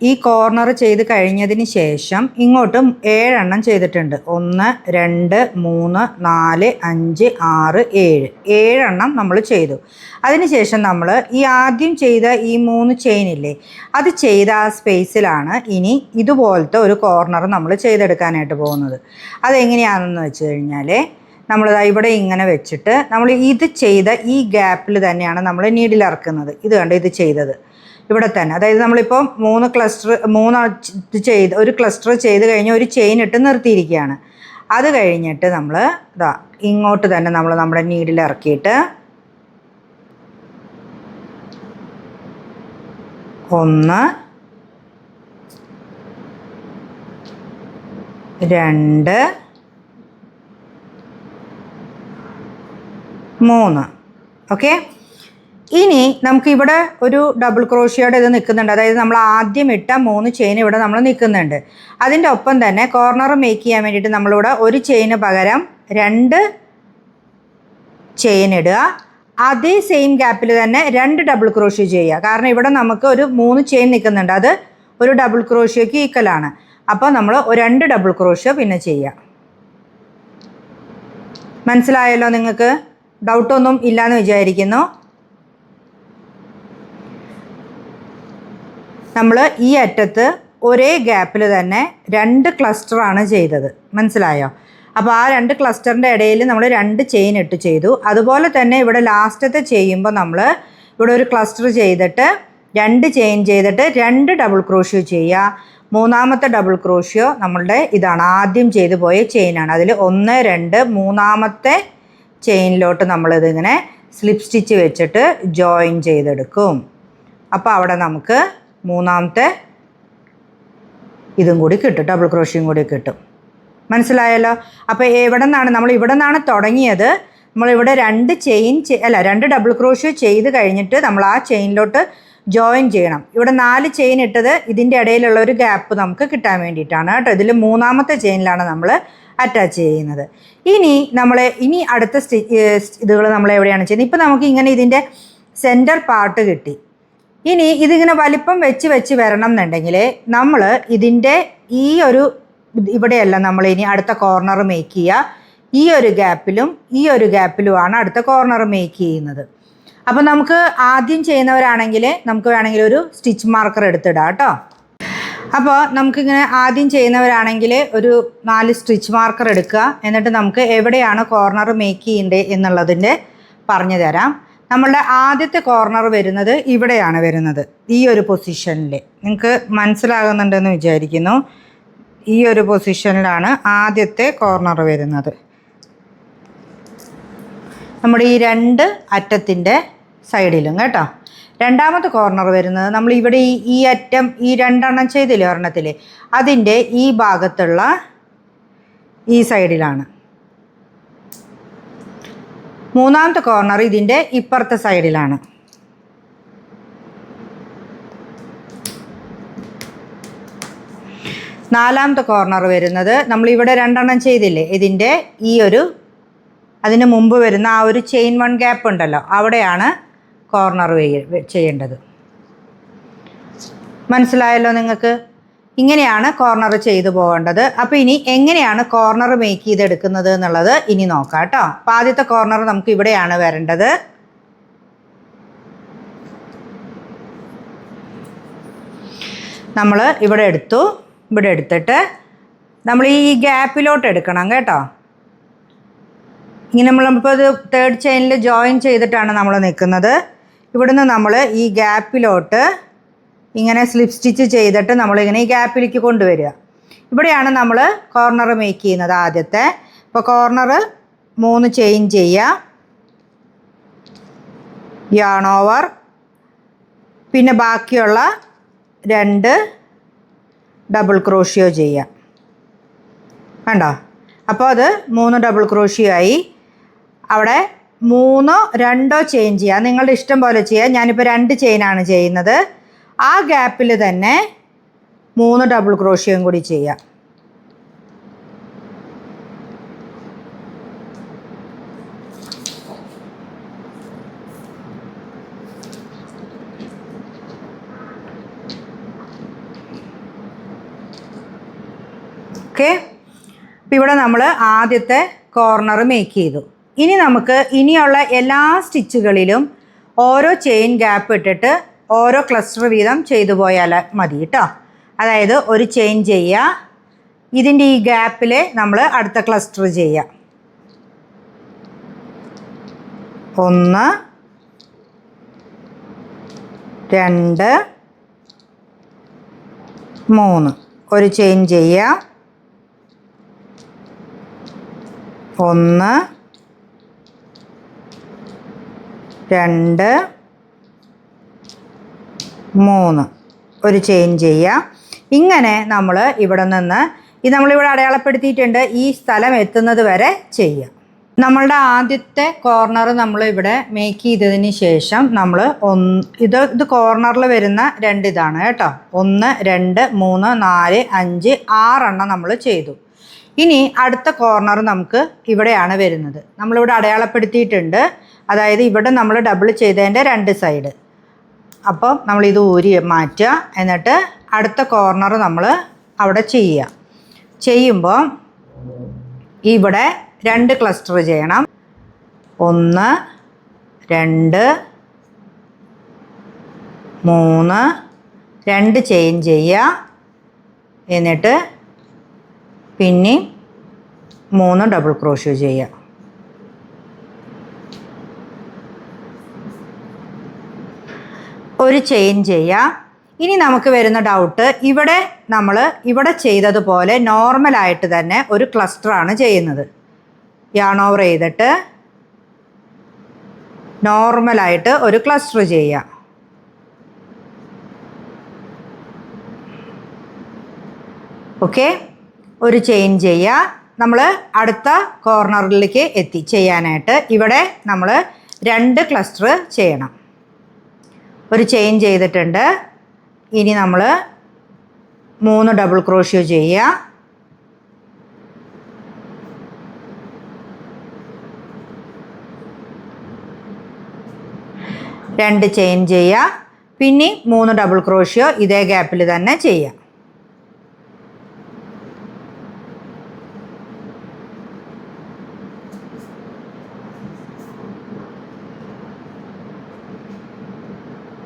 A: ഈ കോർണർ ചെയ്ത് കഴിഞ്ഞതിന് ശേഷം ഇങ്ങോട്ടും 7 എണ്ണം ചെയ്തിട്ടുണ്ട്. 1 2 3 4 5 6 7 എണ്ണം നമ്മൾ ചെയ്തു. അതിനുശേഷം നമ്മൾ ഈ ആദ്യം ചെയ്ത ഈ 3 ചെയിനില്ലേ, അത് ചെയ്ത ആ സ്പേസിലാണ് ഇനി ഇതുപോലത്തെ ഒരു കോർണർ നമ്മൾ ചെയ്തെടുക്കാനായിട്ട് പോകുന്നത്. അതെങ്ങനെയാണെന്ന് വെച്ച് കഴിഞ്ഞാൽ നമ്മളിതാ ഇവിടെ ഇങ്ങനെ വെച്ചിട്ട് നമ്മൾ ഇത് ചെയ്ത ഈ ഗ്യാപ്പിൽ തന്നെയാണ് നമ്മൾ നീഡിൽ ഇറക്കുന്നത്. ഇത് കണ്ട് ഇത് ചെയ്തത് ഇവിടെ തന്നെ, അതായത് നമ്മളിപ്പോൾ 3 ക്ലസ്റ്റർ ഒരു ക്ലസ്റ്റർ ചെയ്ത് കഴിഞ്ഞ് ഒരു ചെയിൻ ഇട്ട് നിർത്തിയിരിക്കുകയാണ്. അത് കഴിഞ്ഞിട്ട് നമ്മൾ ഇതാ ഇങ്ങോട്ട് തന്നെ നമ്മൾ നമ്മുടെ നീഡിൽ ഇറക്കിയിട്ട് 1 2 3. ഓക്കെ, ഇനി നമുക്ക് ഇവിടെ ഒരു ഡബിൾ ക്രോഷിയോടെ ഇത് നിൽക്കുന്നുണ്ട്. അതായത് നമ്മൾ ആദ്യം ഇട്ട 3 ചെയിൻ ഇവിടെ നമ്മൾ നിൽക്കുന്നുണ്ട്. അതിൻ്റെ ഒപ്പം തന്നെ കോർണർ മേക്ക് ചെയ്യാൻ വേണ്ടിയിട്ട് നമ്മളിവിടെ ഒരു ചെയിന് പകരം 2 ചെയിൻ ഇടുക. അതേ സെയിം ഗ്യാപ്പിൽ തന്നെ 2 ഡബിൾ ക്രോഷ്യോ ചെയ്യുക. കാരണം ഇവിടെ നമുക്ക് ഒരു 3 ചെയിൻ നിൽക്കുന്നുണ്ട്, അത് ഒരു ഡബിൾ ക്രോഷ്യോയ്ക്ക് ഈക്വലാണ്. അപ്പോൾ നമ്മൾ 2 ഡബിൾ ക്രോഷ്യോ പിന്നെ ചെയ്യുക. മനസ്സിലായല്ലോ നിങ്ങൾക്ക്? ഡൗട്ടൊന്നും ഇല്ലയെന്ന് വിചാരിക്കുന്നു. നമ്മൾ ഈ അറ്റത്ത് ഒരേ ഗ്യാപ്പിൽ തന്നെ 2 ക്ലസ്റ്ററാണ് ചെയ്തത്. മനസ്സിലായോ? അപ്പോൾ ആ 2 ക്ലസ്റ്ററിൻ്റെ ഇടയിൽ നമ്മൾ 2 ചെയിൻ ഇട്ട് ചെയ്തു. അതുപോലെ തന്നെ ഇവിടെ ലാസ്റ്റത്തെ ചെയ്യുമ്പോൾ നമ്മൾ ഇവിടെ ഒരു ക്ലസ്റ്റർ ചെയ്തിട്ട് 2 ചെയിൻ ചെയ്തിട്ട് 2 ഡബിൾ ക്രോഷ്യോ ചെയ്യുക. മൂന്നാമത്തെ ഡബിൾ ക്രോഷ്യോ നമ്മളുടെ ഇതാണ്, ആദ്യം ചെയ്തു പോയ ചെയിനാണ്. അതിൽ 1, 2, മൂന്നാമത്തെ ചെയിനിലോട്ട് നമ്മളിതിങ്ങനെ സ്ലിപ്പ് സ്റ്റിച്ച് വെച്ചിട്ട് ജോയിൻ ചെയ്തെടുക്കും. അപ്പോൾ അവിടെ നമുക്ക് മൂന്നാമത്തെ ഇതും കൂടി കിട്ടും, ഡബിൾ ക്രോഷ്യം കൂടി കിട്ടും. മനസ്സിലായല്ലോ? അപ്പോൾ ഇവിടെ നിന്നാണ് നമ്മൾ ഇവിടെ നിന്നാണ് തുടങ്ങിയത്. നമ്മളിവിടെ 2 ഡബിൾ ക്രോഷ്യോ ചെയ്ത് കഴിഞ്ഞിട്ട് നമ്മൾ ആ ചെയിനിലോട്ട് ജോയിൻ ചെയ്യണം. ഇവിടെ 4 ചെയിൻ ഇട്ടത് ഇതിൻ്റെ ഇടയിലുള്ള ഒരു ഗ്യാപ്പ് നമുക്ക് കിട്ടാൻ വേണ്ടിയിട്ടാണ് കേട്ടോ. ഇതിൽ മൂന്നാമത്തെ ചെയിനിലാണ് നമ്മൾ അറ്റാച്ച് ചെയ്യുന്നത്. ഇനി അടുത്ത ഇതുകൾ നമ്മൾ എവിടെയാണ് ചെയ്യുന്നത്? ഇപ്പോൾ നമുക്ക് ഇങ്ങനെ ഇതിൻ്റെ സെൻറ്റർ പാർട്ട് കിട്ടി. ഇനി ഇതിങ്ങനെ വലിപ്പം വെച്ച് വരണം എന്നുണ്ടെങ്കിൽ നമ്മൾ ഇതിൻ്റെ ഈ ഒരു ഇവിടെയല്ല നമ്മൾ ഇനി അടുത്ത കോർണർ മേക്ക് ചെയ്യുക. ഈ ഒരു ഗ്യാപ്പിലുമാണ് അടുത്ത കോർണർ മേക്ക് ചെയ്യുന്നത്. അപ്പോൾ നമുക്ക് ആദ്യം ചെയ്യുന്നവരാണെങ്കിൽ നമുക്ക് വേണമെങ്കിൽ ഒരു സ്റ്റിച്ച് മാർക്കർ എടുത്തിടാം കേട്ടോ. അപ്പോൾ നമുക്കിങ്ങനെ ആദ്യം ചെയ്യുന്നവരാണെങ്കിൽ ഒരു 4 സ്റ്റിച്ച് മാർക്കർ എടുക്കുക. എന്നിട്ട് നമുക്ക് എവിടെയാണ് കോർണർ മേക്ക് ചെയ്യേണ്ടത് എന്നുള്ളതിൻ്റെ പറഞ്ഞു തരാം. നമ്മളുടെ ആദ്യത്തെ കോർണർ വരുന്നത് ഇവിടെയാണ് വരുന്നത്, ഈ ഒരു പൊസിഷനിൽ. നിങ്ങൾക്ക് മനസ്സിലാകുന്നുണ്ടെന്ന് വിചാരിക്കുന്നു. ഈ ഒരു പൊസിഷനിലാണ് ആദ്യത്തെ കോർണർ വരുന്നത്. നമ്മുടെ ഈ 2 അറ്റത്തിൻ്റെ സൈഡിലും കേട്ടോ. രണ്ടാമത്തെ കോർണർ വരുന്നത് നമ്മൾ ഇവിടെ ഈ അറ്റം ഈ 2 എണ്ണം ചെയ്തില്ലേ ഒരെണ്ണത്തിൽ, അതിൻ്റെ ഈ ഭാഗത്തുള്ള ഈ സൈഡിലാണ്. മൂന്നാമത്തെ കോർണർ ഇതിൻ്റെ ഇപ്പുറത്തെ സൈഡിലാണ്. നാലാമത്തെ കോർണർ വരുന്നത് നമ്മളിവിടെ 2 എണ്ണം ചെയ്തില്ലേ, ഇതിൻ്റെ അതിന് മുമ്പ് വരുന്ന ആ ഒരു ചെയിൻ 1 ഗ്യാപ്പ് ഉണ്ടല്ലോ, അവിടെയാണ് കോർണർ ചെയ്യേണ്ടത്. മനസ്സിലായല്ലോ നിങ്ങൾക്ക്? ഇങ്ങനെയാണ് കോർണർ ചെയ്തു പോകേണ്ടത്. അപ്പോൾ ഇനി എങ്ങനെയാണ് കോർണർ മേക്ക് ചെയ്തെടുക്കുന്നത് എന്നുള്ളത് ഇനി നോക്കാം കേട്ടോ. അപ്പോൾ ആദ്യത്തെ കോർണർ നമുക്ക് ഇവിടെയാണ് വരേണ്ടത്. നമ്മൾ ഇവിടെ എടുത്തിട്ട് നമ്മൾ ഈ ഗ്യാപ്പിലോട്ട് എടുക്കണം കേട്ടോ. ഇങ്ങനെ നമ്മളിപ്പോൾ ഇത് 3rd ചെയിനിൽ ജോയിൻ ചെയ്തിട്ടാണ് നമ്മൾ നിൽക്കുന്നത്. ഇവിടുന്ന് നമ്മൾ ഈ ഗ്യാപ്പിലോട്ട് ഇങ്ങനെ സ്ലിപ്പ് സ്റ്റിച്ച് ചെയ്തിട്ട് നമ്മളിങ്ങനെ ഈ ഗ്യാപ്പിലേക്ക് കൊണ്ടുവരിക. ഇവിടെയാണ് നമ്മൾ കോർണർ മേക്ക് ചെയ്യുന്നത് ആദ്യത്തെ. ഇപ്പോൾ കോർണർ 3 ചെയിൻ ചെയ്യുക, യാൺ ഓവർ, പിന്നെ ബാക്കിയുള്ള 2 ഡബിൾ ക്രോഷ്യോ ചെയ്യുക. കണ്ടോ? അപ്പോൾ അത് 3 ഡബിൾ ക്രോഷ്യോ ആയി. അവിടെ 3 2 ചെയിൻ ചെയ്യുക, നിങ്ങളുടെ ഇഷ്ടം പോലെ ചെയ്യുക. ഞാനിപ്പോൾ 2 ചെയിനാണ് ചെയ്യുന്നത്. ആ ഗ്യാപ്പിൽ തന്നെ 3 ഡബിൾ ക്രോഷ്യോയും കൂടി ചെയ്യുക. ഓക്കെ. അപ്പോൾ ഇവിടെ നമ്മൾ ആദ്യത്തെ കോർണർ മേക്ക് ചെയ്തു. ഇനി നമുക്ക് ഇനിയുള്ള എല്ലാ സ്റ്റിച്ചുകളിലും ഓരോ ചെയിൻ ഗ്യാപ്പ് ഇട്ടിട്ട് ഓരോ ക്ലസ്റ്റർ വീതം ചെയ്തു പോയാൽ മതി കേട്ടോ. അതായത് ഒരു ചെയിൻ ചെയ്യുക, ഇതിൻ്റെ ഈ ഗ്യാപ്പിൽ നമ്മൾ അടുത്ത ക്ലസ്റ്റർ ചെയ്യുക. 1 2 3 ഒരു ചെയിൻ ചെയ്യുക. 1 2 3 ഒരു ചെയിൻ ചെയ്യുക. ഇങ്ങനെ നമ്മൾ ഇവിടെ നിന്ന് നമ്മളിവിടെ അടയാളപ്പെടുത്തിയിട്ടുണ്ട്, ഈ സ്ഥലം എത്തുന്നത് വരെ ചെയ്യുക. നമ്മളുടെ ആദ്യത്തെ കോർണർ നമ്മൾ ഇവിടെ മേക്ക് ചെയ്തതിന് ശേഷം നമ്മൾ ഇത് കോർണറിൽ വരുന്ന ഇതാണ് കേട്ടോ. 1 2 3 4 5 6 നമ്മൾ ചെയ്തു. ഇനി അടുത്ത കോർണർ നമുക്ക് ഇവിടെയാണ് വരുന്നത്. നമ്മളിവിടെ അടയാളപ്പെടുത്തിയിട്ടുണ്ട്. അതായത് ഇവിടെ നമ്മൾ ഡബിൾ ചെയ്തതിൻ്റെ 2 സൈഡ്. അപ്പം നമ്മളിത് ഊരി മാറ്റുക. എന്നിട്ട് അടുത്ത കോർണർ നമ്മൾ അവിടെ ചെയ്യുമ്പോൾ ഇവിടെ 2 ക്ലസ്റ്റർ ചെയ്യണം. 1 2 3 2 ചെയിൻ ചെയ്യുക. എന്നിട്ട് പിന്നെ 3 ഡബിൾ ക്രോഷ്യോ ചെയ്യുക. ഒരു ചെയിൻ ചെയ്യുക. ഇനി നമുക്ക് വരുന്ന ഡൗട്ട്, ഇവിടെ ചെയ്തതുപോലെ നോർമലായിട്ട് തന്നെ ഒരു ക്ലസ്റ്ററാണ് ചെയ്യുന്നത്. യാൺ ഓവർ ചെയ്തിട്ട് നോർമലായിട്ട് ഒരു ക്ലസ്റ്റർ ചെയ്യുക. ഓക്കെ, ഒരു ചെയിൻ ചെയ്യുക. നമ്മൾ അടുത്ത കോർണറിലേക്ക് ചെയ്യാനായിട്ട് ഇവിടെ നമ്മൾ 2 ക്ലസ്റ്റർ ചെയ്യണം. ഒരു ചെയിൻ ചെയ്തിട്ടുണ്ട്. ഇനി നമ്മൾ 3 ഡബിൾ ക്രോഷ്യോ ചെയ്യുക. രണ്ട് ചെയിൻ ചെയ്യുക. പിന്നെ 3 ഡബിൾ ക്രോഷ്യോ ഇതേ ഗ്യാപ്പിൽ തന്നെ ചെയ്യുക.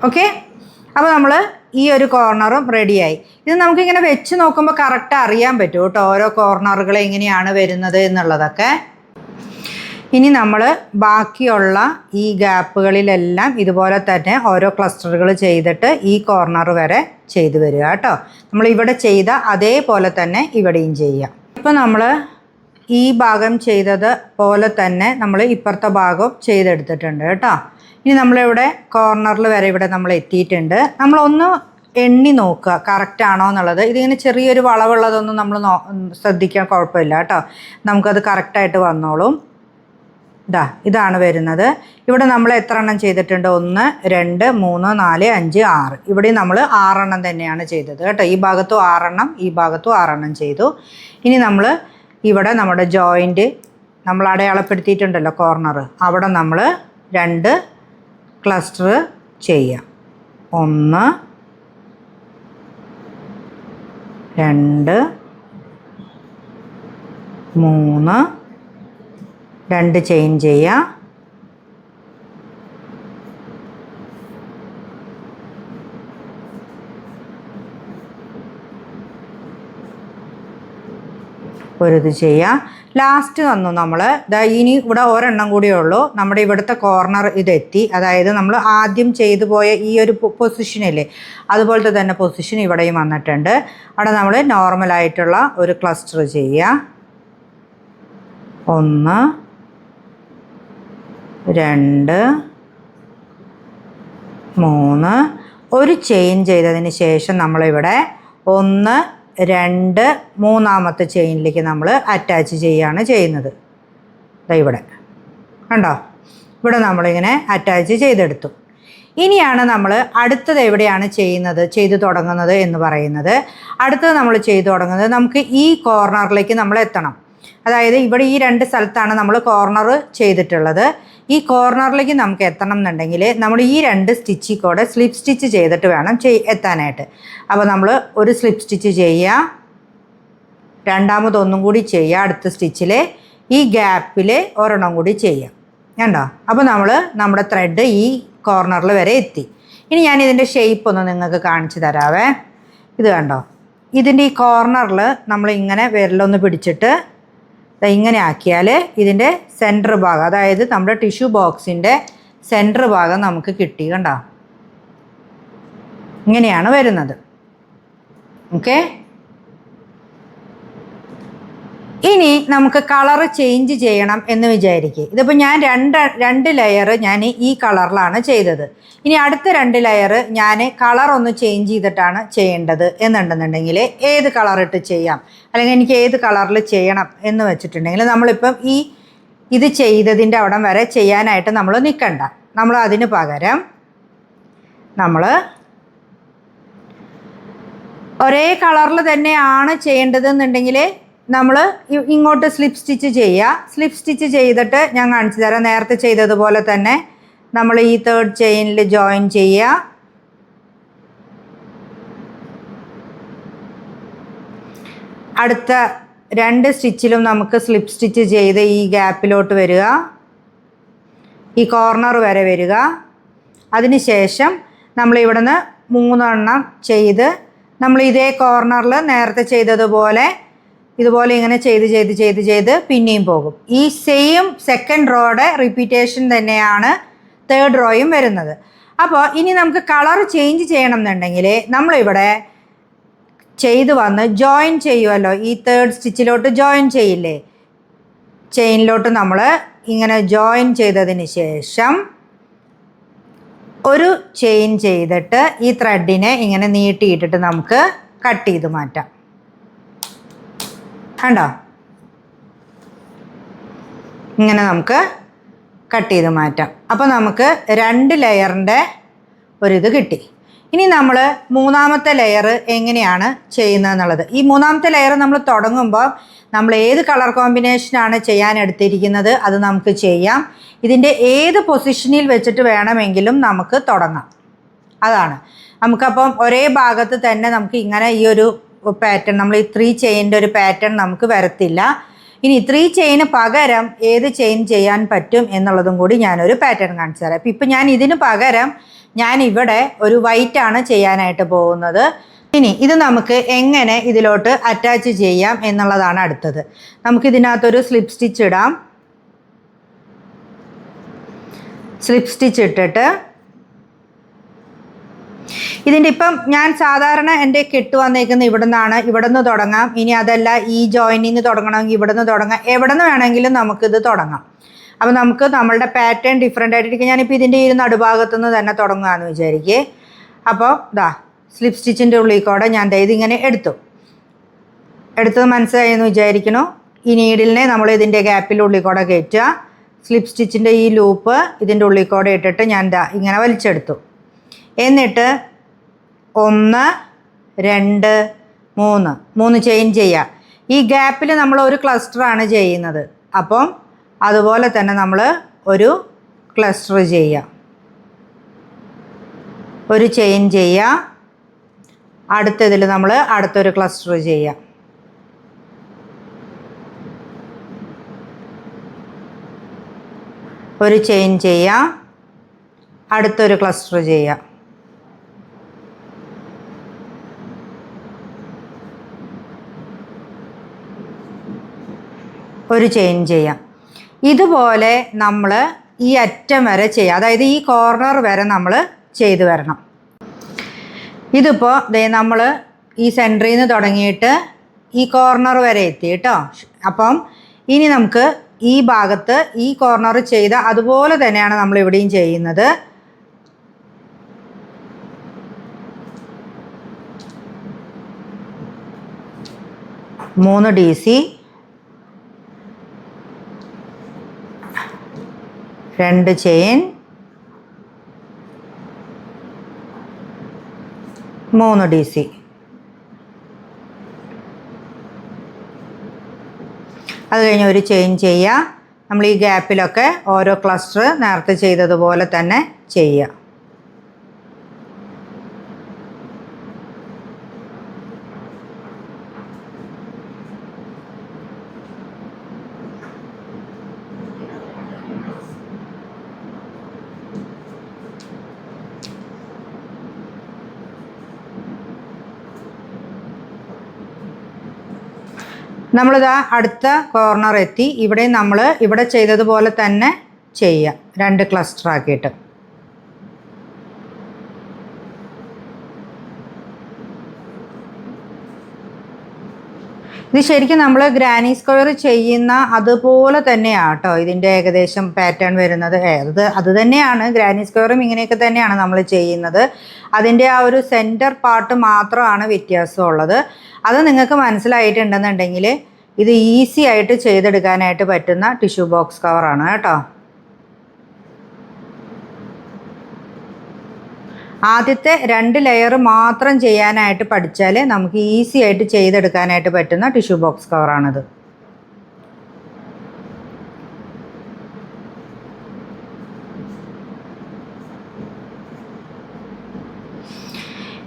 A: ഓക്കെ, അപ്പോൾ നമ്മൾ ഈ ഒരു കോർണറും റെഡിയായി. ഇത് നമുക്കിങ്ങനെ വെച്ച് നോക്കുമ്പോൾ കറക്റ്റ് അറിയാൻ പറ്റും കേട്ടോ, ഓരോ കോർണറുകൾ എങ്ങനെയാണ് വരുന്നത് എന്നുള്ളതൊക്കെ. ഇനി നമ്മൾ ബാക്കിയുള്ള ഈ ഗ്യാപ്പുകളിലെല്ലാം ഇതുപോലെ തന്നെ ഓരോ ക്ലസ്റ്ററുകൾ ചെയ്തിട്ട് ഈ കോർണർ വരെ ചെയ്ത് വരിക കേട്ടോ. നമ്മൾ ഇവിടെ ചെയ്ത അതേപോലെ തന്നെ ഇവിടെയും ചെയ്യാം. ഇപ്പോൾ നമ്മൾ ഈ ഭാഗം ചെയ്തത് പോലെ തന്നെ നമ്മൾ ഇപ്പുറത്തെ ഭാഗവും ചെയ്തെടുത്തിട്ടുണ്ട് കേട്ടോ. ഇനി നമ്മളിവിടെ കോർണറിൽ വരെ ഇവിടെ നമ്മൾ എത്തിയിട്ടുണ്ട്. നമ്മളൊന്ന് എണ്ണി നോക്കുക കറക്റ്റ് ആണോ എന്നുള്ളത്. ഇതിങ്ങനെ ചെറിയൊരു വളവുള്ളതൊന്നും നമ്മൾ ശ്രദ്ധിക്കാൻ കുഴപ്പമില്ല കേട്ടോ, നമുക്കത് കറക്റ്റായിട്ട് വന്നോളും. ഇതാണ് വരുന്നത്. ഇവിടെ നമ്മൾ എത്ര എണ്ണം ചെയ്തിട്ടുണ്ട്? 1 2 3 4 5 6. ഇവിടെ നമ്മൾ 6 എണ്ണം തന്നെയാണ് ചെയ്തത് കേട്ടോ. ഈ ഭാഗത്തും 6 എണ്ണം, ഈ ഭാഗത്തും 6 എണ്ണം ചെയ്തു. ഇനി നമ്മൾ ഇവിടെ നമ്മുടെ ജോയിൻറ്റ് നമ്മൾ അടയാളപ്പെടുത്തിയിട്ടുണ്ടല്ലോ കോർണർ, അവിടെ നമ്മൾ 2 ക്ലസ്റ്റർ ചെയ്യാം. 1 2 3 2 ചെയിൻ ചെയ്യുക. ഒരിത് ചെയ്യുക. ലാസ്റ്റ് വന്നു നമ്മൾ ഇനി ഇവിടെ ഒരെണ്ണം കൂടിയേ ഉള്ളൂ. നമ്മുടെ ഇവിടുത്തെ കോർണർ ഇതെത്തി. അതായത് നമ്മൾ ആദ്യം ചെയ്തു പോയ ഈ ഒരു പൊസിഷനില്ലേ, അതുപോലത്തെ തന്നെ പൊസിഷൻ ഇവിടെയും വന്നിട്ടുണ്ട്. അവിടെ നമ്മൾ നോർമലായിട്ടുള്ള ഒരു ക്ലസ്റ്റർ ചെയ്യുക. 1 2 3 ഒരു ചെയിൻ ചെയ്തതിന് ശേഷം നമ്മളിവിടെ 1 2 മൂന്നാമത്തെ ചെയിനിലേക്ക് നമ്മൾ അറ്റാച്ച് ചെയ്യുകയാണ് ചെയ്യുന്നത്. ഇവിടെ കണ്ടോ, ഇവിടെ നമ്മളിങ്ങനെ അറ്റാച്ച് ചെയ്തെടുത്തു. ഇനിയാണ് നമ്മൾ അടുത്തത് എവിടെയാണ് ചെയ്തു തുടങ്ങുന്നത് എന്ന് പറയുന്നത്. അടുത്തത് നമ്മൾ ചെയ്തു തുടങ്ങുന്നത് നമുക്ക് ഈ കോർണറിലേക്ക് നമ്മൾ എത്തണം. അതായത് ഇവിടെ ഈ 2 സ്ഥലത്താണ് നമ്മൾ കോർണർ ചെയ്തിട്ടുള്ളത്. ഈ കോർണറിലേക്ക് നമുക്ക് എത്തണം എന്നുണ്ടെങ്കിൽ നമ്മൾ ഈ 2 സ്റ്റിച്ചിൽ കൂടെ സ്ലിപ്പ് സ്റ്റിച്ച് ചെയ്തിട്ട് വേണം എത്താനായിട്ട്. അപ്പോൾ നമ്മൾ ഒരു സ്ലിപ്പ് സ്റ്റിച്ച് ചെയ്യുക, രണ്ടാമതൊന്നും കൂടി ചെയ്യുക, അടുത്ത സ്റ്റിച്ചിൽ ഈ ഗ്യാപ്പിൽ ഒരെണ്ണം കൂടി ചെയ്യാം. കണ്ടോ, അപ്പോൾ നമ്മുടെ ത്രെഡ് ഈ കോർണറിൽ വരെ എത്തി. ഇനി ഞാൻ ഇതിൻ്റെ ഷേപ്പ് ഒന്ന് നിങ്ങൾക്ക് കാണിച്ചു തരാവേ. ഇത് കണ്ടോ, ഇതിൻ്റെ ഈ കോർണറിൽ നമ്മൾ ഇങ്ങനെ വിരലൊന്ന് പിടിച്ചിട്ട് ഇങ്ങനെ ആക്കിയാൽ ഇതിൻ്റെ സെൻറ്റർ ഭാഗം, അതായത് നമ്മുടെ ടിഷ്യൂ ബോക്സിൻ്റെ സെൻറ്റർ ഭാഗം നമുക്ക് കിട്ടി. കണ്ടോ, ഇങ്ങനെയാണ് വരുന്നത്. ഓക്കെ, ഇനി നമുക്ക് കളർ ചേഞ്ച് ചെയ്യണം എന്ന് വിചാരിക്കുക. ഇതിപ്പോൾ ഞാൻ രണ്ട് ലെയർ ഞാൻ ഈ കളറിലാണ് ചെയ്തത്. ഇനി അടുത്ത 2 ലെയർ ഞാൻ കളർ ഒന്ന് ചേഞ്ച് ചെയ്തിട്ടാണ് ചെയ്യേണ്ടത് എന്നുണ്ടെന്നുണ്ടെങ്കിൽ ഏത് കളറിട്ട് ചെയ്യാം, അല്ലെങ്കിൽ എനിക്ക് ഏത് കളറിൽ ചെയ്യണം എന്ന് വെച്ചിട്ടുണ്ടെങ്കിൽ നമ്മളിപ്പം ഇത് ചെയ്തതിൻ്റെ അവിടം വരെ ചെയ്യാനായിട്ട് നമ്മൾ നിൽക്കണ്ട. നമ്മൾ അതിന് പകരം നമ്മൾ ഒരേ കളറിൽ തന്നെയാണ് ചെയ്യേണ്ടതെന്നുണ്ടെങ്കിൽ നമ്മൾ ഇങ്ങോട്ട് സ്ലിപ്പ് സ്റ്റിച്ച് ചെയ്യുക. സ്ലിപ്പ് സ്റ്റിച്ച് ചെയ്തിട്ട് ഞാൻ കാണിച്ചു തരാം. നേരത്തെ ചെയ്തതുപോലെ തന്നെ നമ്മൾ ഈ 3rd ചെയിനിൽ ജോയിൻ ചെയ്യുക. അടുത്ത 2 സ്റ്റിച്ചിലും നമുക്ക് സ്ലിപ്പ് സ്റ്റിച്ച് ചെയ്ത് ഈ ഗ്യാപ്പിലോട്ട് വരിക, ഈ കോർണർ വരെ വരിക. അതിനുശേഷം നമ്മൾ ഇവിടുന്ന് 3 എണ്ണം ചെയ്ത് നമ്മൾ ഇതേ കോർണറിൽ നേരത്തെ ചെയ്തതുപോലെ ഇതുപോലെ ഇങ്ങനെ ചെയ്ത് ചെയ്ത് ചെയ്ത് ചെയ്ത് പിന്നെയും പോകും. ഈ സെയിം 2nd റോയുടെ റിപ്പീറ്റേഷൻ തന്നെയാണ് 3rd റോയും വരുന്നത്. അപ്പോൾ ഇനി നമുക്ക് കളർ ചേഞ്ച് ചെയ്യണം എന്നുണ്ടെങ്കിൽ നമ്മളിവിടെ ചെയ്ത് വന്ന് ജോയിൻ ചെയ്യുമല്ലോ, ഈ 3rd സ്റ്റിച്ചിലോട്ട് ജോയിൻ ചെയ്യില്ലേ, ചെയിനിലോട്ട് നമ്മൾ ഇങ്ങനെ ജോയിൻ ചെയ്തതിന് ശേഷം ഒരു ചെയിൻ ചെയ്തിട്ട് ഈ ത്രെഡിനെ ഇങ്ങനെ നീട്ടിയിട്ടിട്ട് നമുക്ക് കട്ട് ചെയ്ത് മാറ്റാം. കണ്ടോ? ഇങ്ങനെ നമുക്ക് കട്ട് ചെയ്ത് മാറ്റാം. അപ്പോൾ നമുക്ക് 2 ലെയറിൻ്റെ ഒരിത് കിട്ടി. ഇനി നമ്മൾ 3ാമത്തെ ലെയർ എങ്ങനെയാണ് ചെയ്യുന്നതെന്നുള്ളത്. ഈ 3ാമത്തെ ലെയർ നമ്മൾ തുടങ്ങുമ്പോൾ നമ്മൾ ഏത് കളർ കോമ്പിനേഷനാണ് ചെയ്യാൻ എടുത്തിരിക്കുന്നത് അത് നമുക്ക് ചെയ്യാം. ഇതിൻ്റെ ഏത് പൊസിഷനിൽ വെച്ചിട്ട് വേണമെങ്കിലും നമുക്ക് തുടങ്ങാം. അതാണ് നമുക്കപ്പം ഒരേ ഭാഗത്ത് തന്നെ നമുക്ക് ഇങ്ങനെ ഈ ഒരു പാറ്റേൺ, നമ്മൾ ഈ 3 ചെയിൻ്റെ ഒരു പാറ്റേൺ നമുക്ക് വരത്തില്ല. ഇനി 3 ചെയിന് പകരം ഏത് ചെയിൻ ചെയ്യാൻ പറ്റും എന്നുള്ളതും കൂടി ഞാനൊരു പാറ്റേൺ കാണിച്ചു തരാം. ഇപ്പം ഞാൻ ഇതിന് പകരം ഞാൻ ഇവിടെ ഒരു വൈറ്റാണ് ചെയ്യാനായിട്ട് പോകുന്നത്. ഇനി ഇത് നമുക്ക് എങ്ങനെ ഇതിലോട്ട് അറ്റാച്ച് ചെയ്യാം എന്നുള്ളതാണ് അടുത്തത്. നമുക്കിതിനകത്തൊരു സ്ലിപ്പ് സ്റ്റിച്ച് ഇടാം. സ്ലിപ്പ് സ്റ്റിച്ച് ഇട്ടിട്ട് ഇതിൻ്റെ ഇപ്പം ഞാൻ സാധാരണ എൻ്റെ കെട്ട് വന്നേക്കുന്നത് ഇവിടെ നിന്നാണ്. ഇവിടെ നിന്ന് തുടങ്ങാം. ഇനി അതല്ല ഈ ജോയിനിൽ നിന്ന് തുടങ്ങണമെങ്കിൽ ഇവിടെ നിന്ന് തുടങ്ങാം. എവിടെ നിന്ന് വേണമെങ്കിലും നമുക്കിത് തുടങ്ങാം. അപ്പോൾ നമുക്ക് നമ്മളുടെ പാറ്റേൺ ഡിഫറെൻ്റ് ആയിട്ടിരിക്കും. ഞാനിപ്പോൾ ഇതിൻ്റെ ഈ നടുഭാഗത്തു നിന്ന് തന്നെ തുടങ്ങുകയെന്ന് വിചാരിക്കേ. അപ്പോൾ സ്ലിപ്പ് സ്റ്റിച്ചിൻ്റെ ഉള്ളിൽ കൂടെ ഞാൻ ഇതിങ്ങനെ എടുത്തത് മനസ്സിലായെന്ന് വിചാരിക്കണു. ഈ നീഡിലിനെ നമ്മൾ ഇതിൻ്റെ ഗ്യാപ്പിൻ്റെ ഉള്ളിൽ കൂടെ കയറ്റുക. സ്ലിപ്പ് സ്റ്റിച്ചിൻ്റെ ഈ ലൂപ്പ് ഇതിൻ്റെ ഉള്ളിൽ കൂടെ ഇട്ടിട്ട് ഞാൻ ഇങ്ങനെ വലിച്ചെടുത്തു. എന്നിട്ട് 1 2 3 ചെയിൻ ചെയ്യുക. ഈ ഗ്യാപ്പിൽ നമ്മൾ ഒരു ക്ലസ്റ്ററാണ് ചെയ്യുന്നത്. അപ്പം അതുപോലെ തന്നെ നമ്മൾ ഒരു ക്ലസ്റ്റർ ചെയ്യുക, ഒരു ചെയിൻ ചെയ്യുക. അടുത്തതിൽ നമ്മൾ അടുത്തൊരു ക്ലസ്റ്റർ ചെയ്യുക. ഒരു ചെയിൻ ചെയ്യുക, അടുത്തൊരു ക്ലസ്റ്റർ ചെയ്യുക. ഒരു ചെയിൻ ചെയ്യാം. ഇതുപോലെ നമ്മൾ ഈ അറ്റം വരെ ചെയ്യുക. അതായത് ഈ കോർണർ വരെ നമ്മൾ ചെയ്ത് വരണം. ഇതിപ്പോൾ നമ്മൾ ഈ സെൻറ്ററിൽ നിന്ന് തുടങ്ങിയിട്ട് ഈ കോർണർ വരെ എത്തി കേട്ടോ. അപ്പം ഇനി നമുക്ക് ഈ ഭാഗത്ത് ഈ കോർണർ ചെയ്ത അതുപോലെ തന്നെയാണ് നമ്മൾ ഇവിടെയും ചെയ്യുന്നത്. മൂന്ന് DC, 2 ചെയിൻ, 3 DC. അത് കഴിഞ്ഞ് ഒരു ചെയിൻ ചെയ്യുക. നമ്മൾ ഈ ഗ്യാപ്പിലൊക്കെ ഓരോ ക്ലസ്റ്റർ നേരത്തെ ചെയ്തതുപോലെ തന്നെ ചെയ്യുക. നമ്മളിതാ അടുത്ത കോർണർ എത്തി. ഇവിടെ നമ്മൾ ഇവിടെ ചെയ്തതുപോലെ തന്നെ ചെയ്യുക, 2 ക്ലസ്റ്റർ ആക്കിയിട്ട്. ഇത് ശരിക്കും നമ്മൾ ഗ്രാനി സ്ക്വയർ ചെയ്യുന്ന അതുപോലെ തന്നെയാണ് കേട്ടോ ഇതിൻ്റെ ഏകദേശം പാറ്റേൺ വരുന്നത്. അത് തന്നെയാണ്, ഗ്രാനി സ്ക്വയറും ഇങ്ങനെയൊക്കെ തന്നെയാണ് നമ്മൾ ചെയ്യുന്നത്. അതിൻ്റെ ആ ഒരു സെൻറ്റർ പാർട്ട് മാത്രമാണ് വ്യത്യാസമുള്ളത്. അത് നിങ്ങൾക്ക് മനസ്സിലായിട്ടുണ്ടെന്നുണ്ടെങ്കിൽ ഇത് ഈസി ആയിട്ട് ചെയ്തെടുക്കാനായിട്ട് പറ്റുന്ന ടിഷ്യൂ ബോക്സ് കവറാണ് കേട്ടോ. ആദ്യത്തെ 2 ലെയർ മാത്രം ചെയ്യാനായിട്ട് പഠിച്ചാൽ നമുക്ക് ഈസി ആയിട്ട് ചെയ്തെടുക്കാനായിട്ട് പറ്റുന്ന ടിഷ്യൂ ബോക്സ് കവറാണിത്.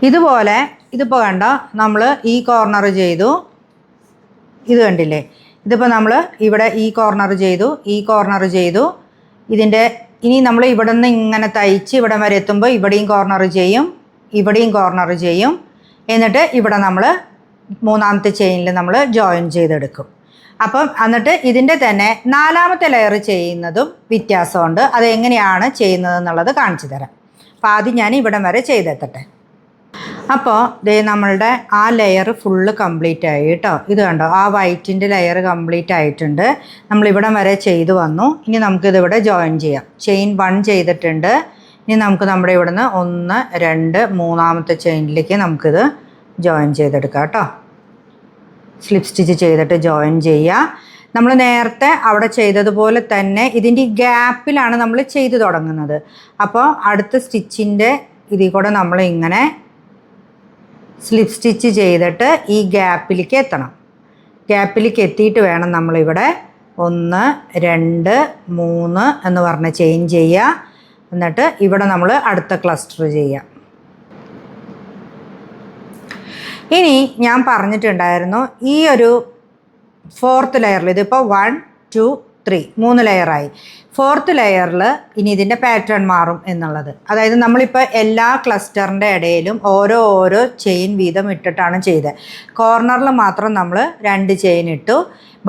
A: ഇതുപോലെ ഇതിപ്പോൾ കണ്ടോ, നമ്മൾ ഈ കോർണർ ചെയ്തു, ഇത് കണ്ടില്ലേ, ഇതിപ്പോൾ നമ്മൾ ഇവിടെ ഈ കോർണർ ചെയ്തു, ഈ കോർണർ ചെയ്തു. ഇതിൻ്റെ ഇനി നമ്മൾ ഇവിടെ നിന്ന് ഇങ്ങനെ തയ്ച്ച് ഇവിടെ വരെ എത്തുമ്പോൾ ഇവിടെയും കോർണർ ചെയ്യും, ഇവിടെയും കോർണർ ചെയ്യും. എന്നിട്ട് ഇവിടെ നമ്മൾ 3ാമത്തെ ചെയിനിൽ നമ്മൾ ജോയിൻ ചെയ്തെടുക്കും. അപ്പം എന്നിട്ട് ഇതിൻ്റെ തന്നെ 4ാമത്തെ ലെയർ ചെയ്യുന്നതും വ്യത്യാസമുണ്ട്. അത് എങ്ങനെയാണ് ചെയ്യുന്നതെന്നുള്ളത് കാണിച്ചു തരാം. അപ്പോൾ ആദ്യം ഞാൻ ഇവിടം വരെ ചെയ്തെത്തട്ടെ. അപ്പോൾ ദേ നമ്മളുടെ ആ ലെയർ ഫുള്ള് കംപ്ലീറ്റ് ആയി കേട്ടോ. ഇത് കണ്ടോ, ആ വൈറ്റിൻ്റെ ലെയർ കംപ്ലീറ്റ് ആയിട്ടുണ്ട്. നമ്മളിവിടം വരെ ചെയ്തു വന്നു. ഇനി നമുക്കിതിവിടെ ജോയിൻ ചെയ്യാം. ചെയിൻ 1 ചെയ്തിട്ടുണ്ട്. ഇനി നമുക്ക് നമ്മുടെ ഇവിടെ നിന്ന് 1, 2, 3ാമത്തെ ചെയിനിലേക്ക് നമുക്കിത് ജോയിൻ ചെയ്തെടുക്കാം കേട്ടോ. സ്ലിപ്പ് സ്റ്റിച്ച് ചെയ്തിട്ട് ജോയിൻ ചെയ്യുക. നമ്മൾ നേരത്തെ അവിടെ ചെയ്തതുപോലെ തന്നെ ഇതിൻ്റെ ഈ ഗ്യാപ്പിലാണ് നമ്മൾ ചെയ്തു തുടങ്ങുന്നത്. അപ്പോൾ അടുത്ത സ്റ്റിച്ചിൻ്റെ ഇതിൽ കൂടെ നമ്മൾ ഇങ്ങനെ സ്ലിപ്പ് സ്റ്റിച്ച് ചെയ്തിട്ട് ഈ ഗ്യാപ്പിലേക്ക് എത്തണം. ഗ്യാപ്പിലേക്ക് എത്തിയിട്ട് വേണം നമ്മളിവിടെ 1, 2, 3 എന്ന് പറഞ്ഞ് ചെയിൻ ചെയ്യുക. എന്നിട്ട് ഇവിടെ നമ്മൾ അടുത്ത ക്ലസ്റ്റർ ചെയ്യാം. ഇനി ഞാൻ പറഞ്ഞിട്ടുണ്ടായിരുന്നു ഈ ഒരു 4th ലെയറിൽ, ഇതിപ്പോൾ 1, 2, 3 3 ലെയറായി. 4th ലെയറിൽ ഇനി ഇതിൻ്റെ പാറ്റേൺ മാറും എന്നുള്ളത്. അതായത് നമ്മളിപ്പോൾ എല്ലാ ക്ലസ്റ്ററിൻ്റെ ഇടയിലും ഓരോ ചെയിൻ വീതം ഇട്ടിട്ടാണ് ചെയ്തത്. കോർണറിൽ മാത്രം നമ്മൾ 2 ചെയിൻ ഇട്ടു.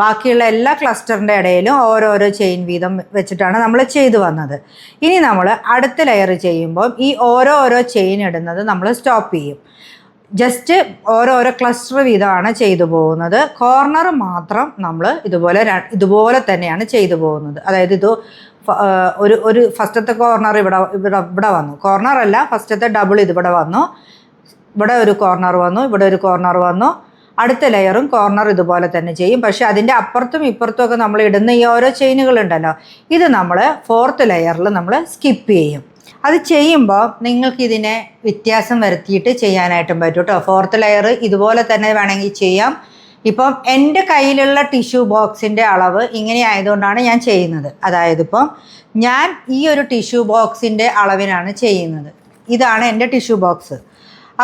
A: ബാക്കിയുള്ള എല്ലാ ക്ലസ്റ്ററിൻ്റെ ഇടയിലും ഓരോരോ ചെയിൻ വീതം വെച്ചിട്ടാണ് നമ്മൾ ചെയ്തു വന്നത്. ഇനി നമ്മൾ അടുത്ത ലെയർ ചെയ്യുമ്പോൾ ഈ ഓരോരോ ചെയിൻ ഇടുന്നത് നമ്മൾ സ്റ്റോപ്പ് ചെയ്യും. ജസ്റ്റ് ഓരോരോ ക്ലസ്റ്റർ വീതമാണ് ചെയ്തു പോകുന്നത്. കോർണർ മാത്രം നമ്മൾ ഇതുപോലെ തന്നെയാണ് ചെയ്തു പോകുന്നത്. അതായത് ഇത് ഒരു ഫസ്റ്റത്തെ കോർണർ ഇവിടെ വന്നു, കോർണറല്ല ഫസ്റ്റത്തെ ഡബിൾ ഇതിവിടെ വന്നു, ഇവിടെ ഒരു കോർണർ വന്നു, ഇവിടെ ഒരു കോർണർ വന്നു. അടുത്ത ലെയറും കോർണർ ഇതുപോലെ തന്നെ ചെയ്യും. പക്ഷെ അതിൻ്റെ അപ്പുറത്തും ഇപ്പുറത്തും ഒക്കെ നമ്മൾ ഇടുന്ന ഈ ഓരോ ചെയിനുകളുണ്ടല്ലോ, ഇത് നമ്മൾ 4th ലെയറിൽ നമ്മൾ സ്കിപ്പ് ചെയ്യും. അത് ചെയ്യുമ്പോൾ നിങ്ങൾക്കിതിനെ വ്യത്യാസം വരുത്തിയിട്ട് ചെയ്യാനായിട്ടും പറ്റും കേട്ടോ. 4th ലെയർ ഇതുപോലെ തന്നെ വേണമെങ്കിൽ ചെയ്യാം. ഇപ്പം എൻ്റെ കയ്യിലുള്ള ടിഷ്യൂ ബോക്സിൻ്റെ അളവ് ഇങ്ങനെ ആയതുകൊണ്ടാണ് ഞാൻ ചെയ്യുന്നത്. അതായത് ഇപ്പം ഞാൻ ഈ ഒരു ടിഷ്യൂ ബോക്സിൻ്റെ അളവിനാണ് ചെയ്യുന്നത്. ഇതാണ് എൻ്റെ ടിഷ്യൂ ബോക്സ്.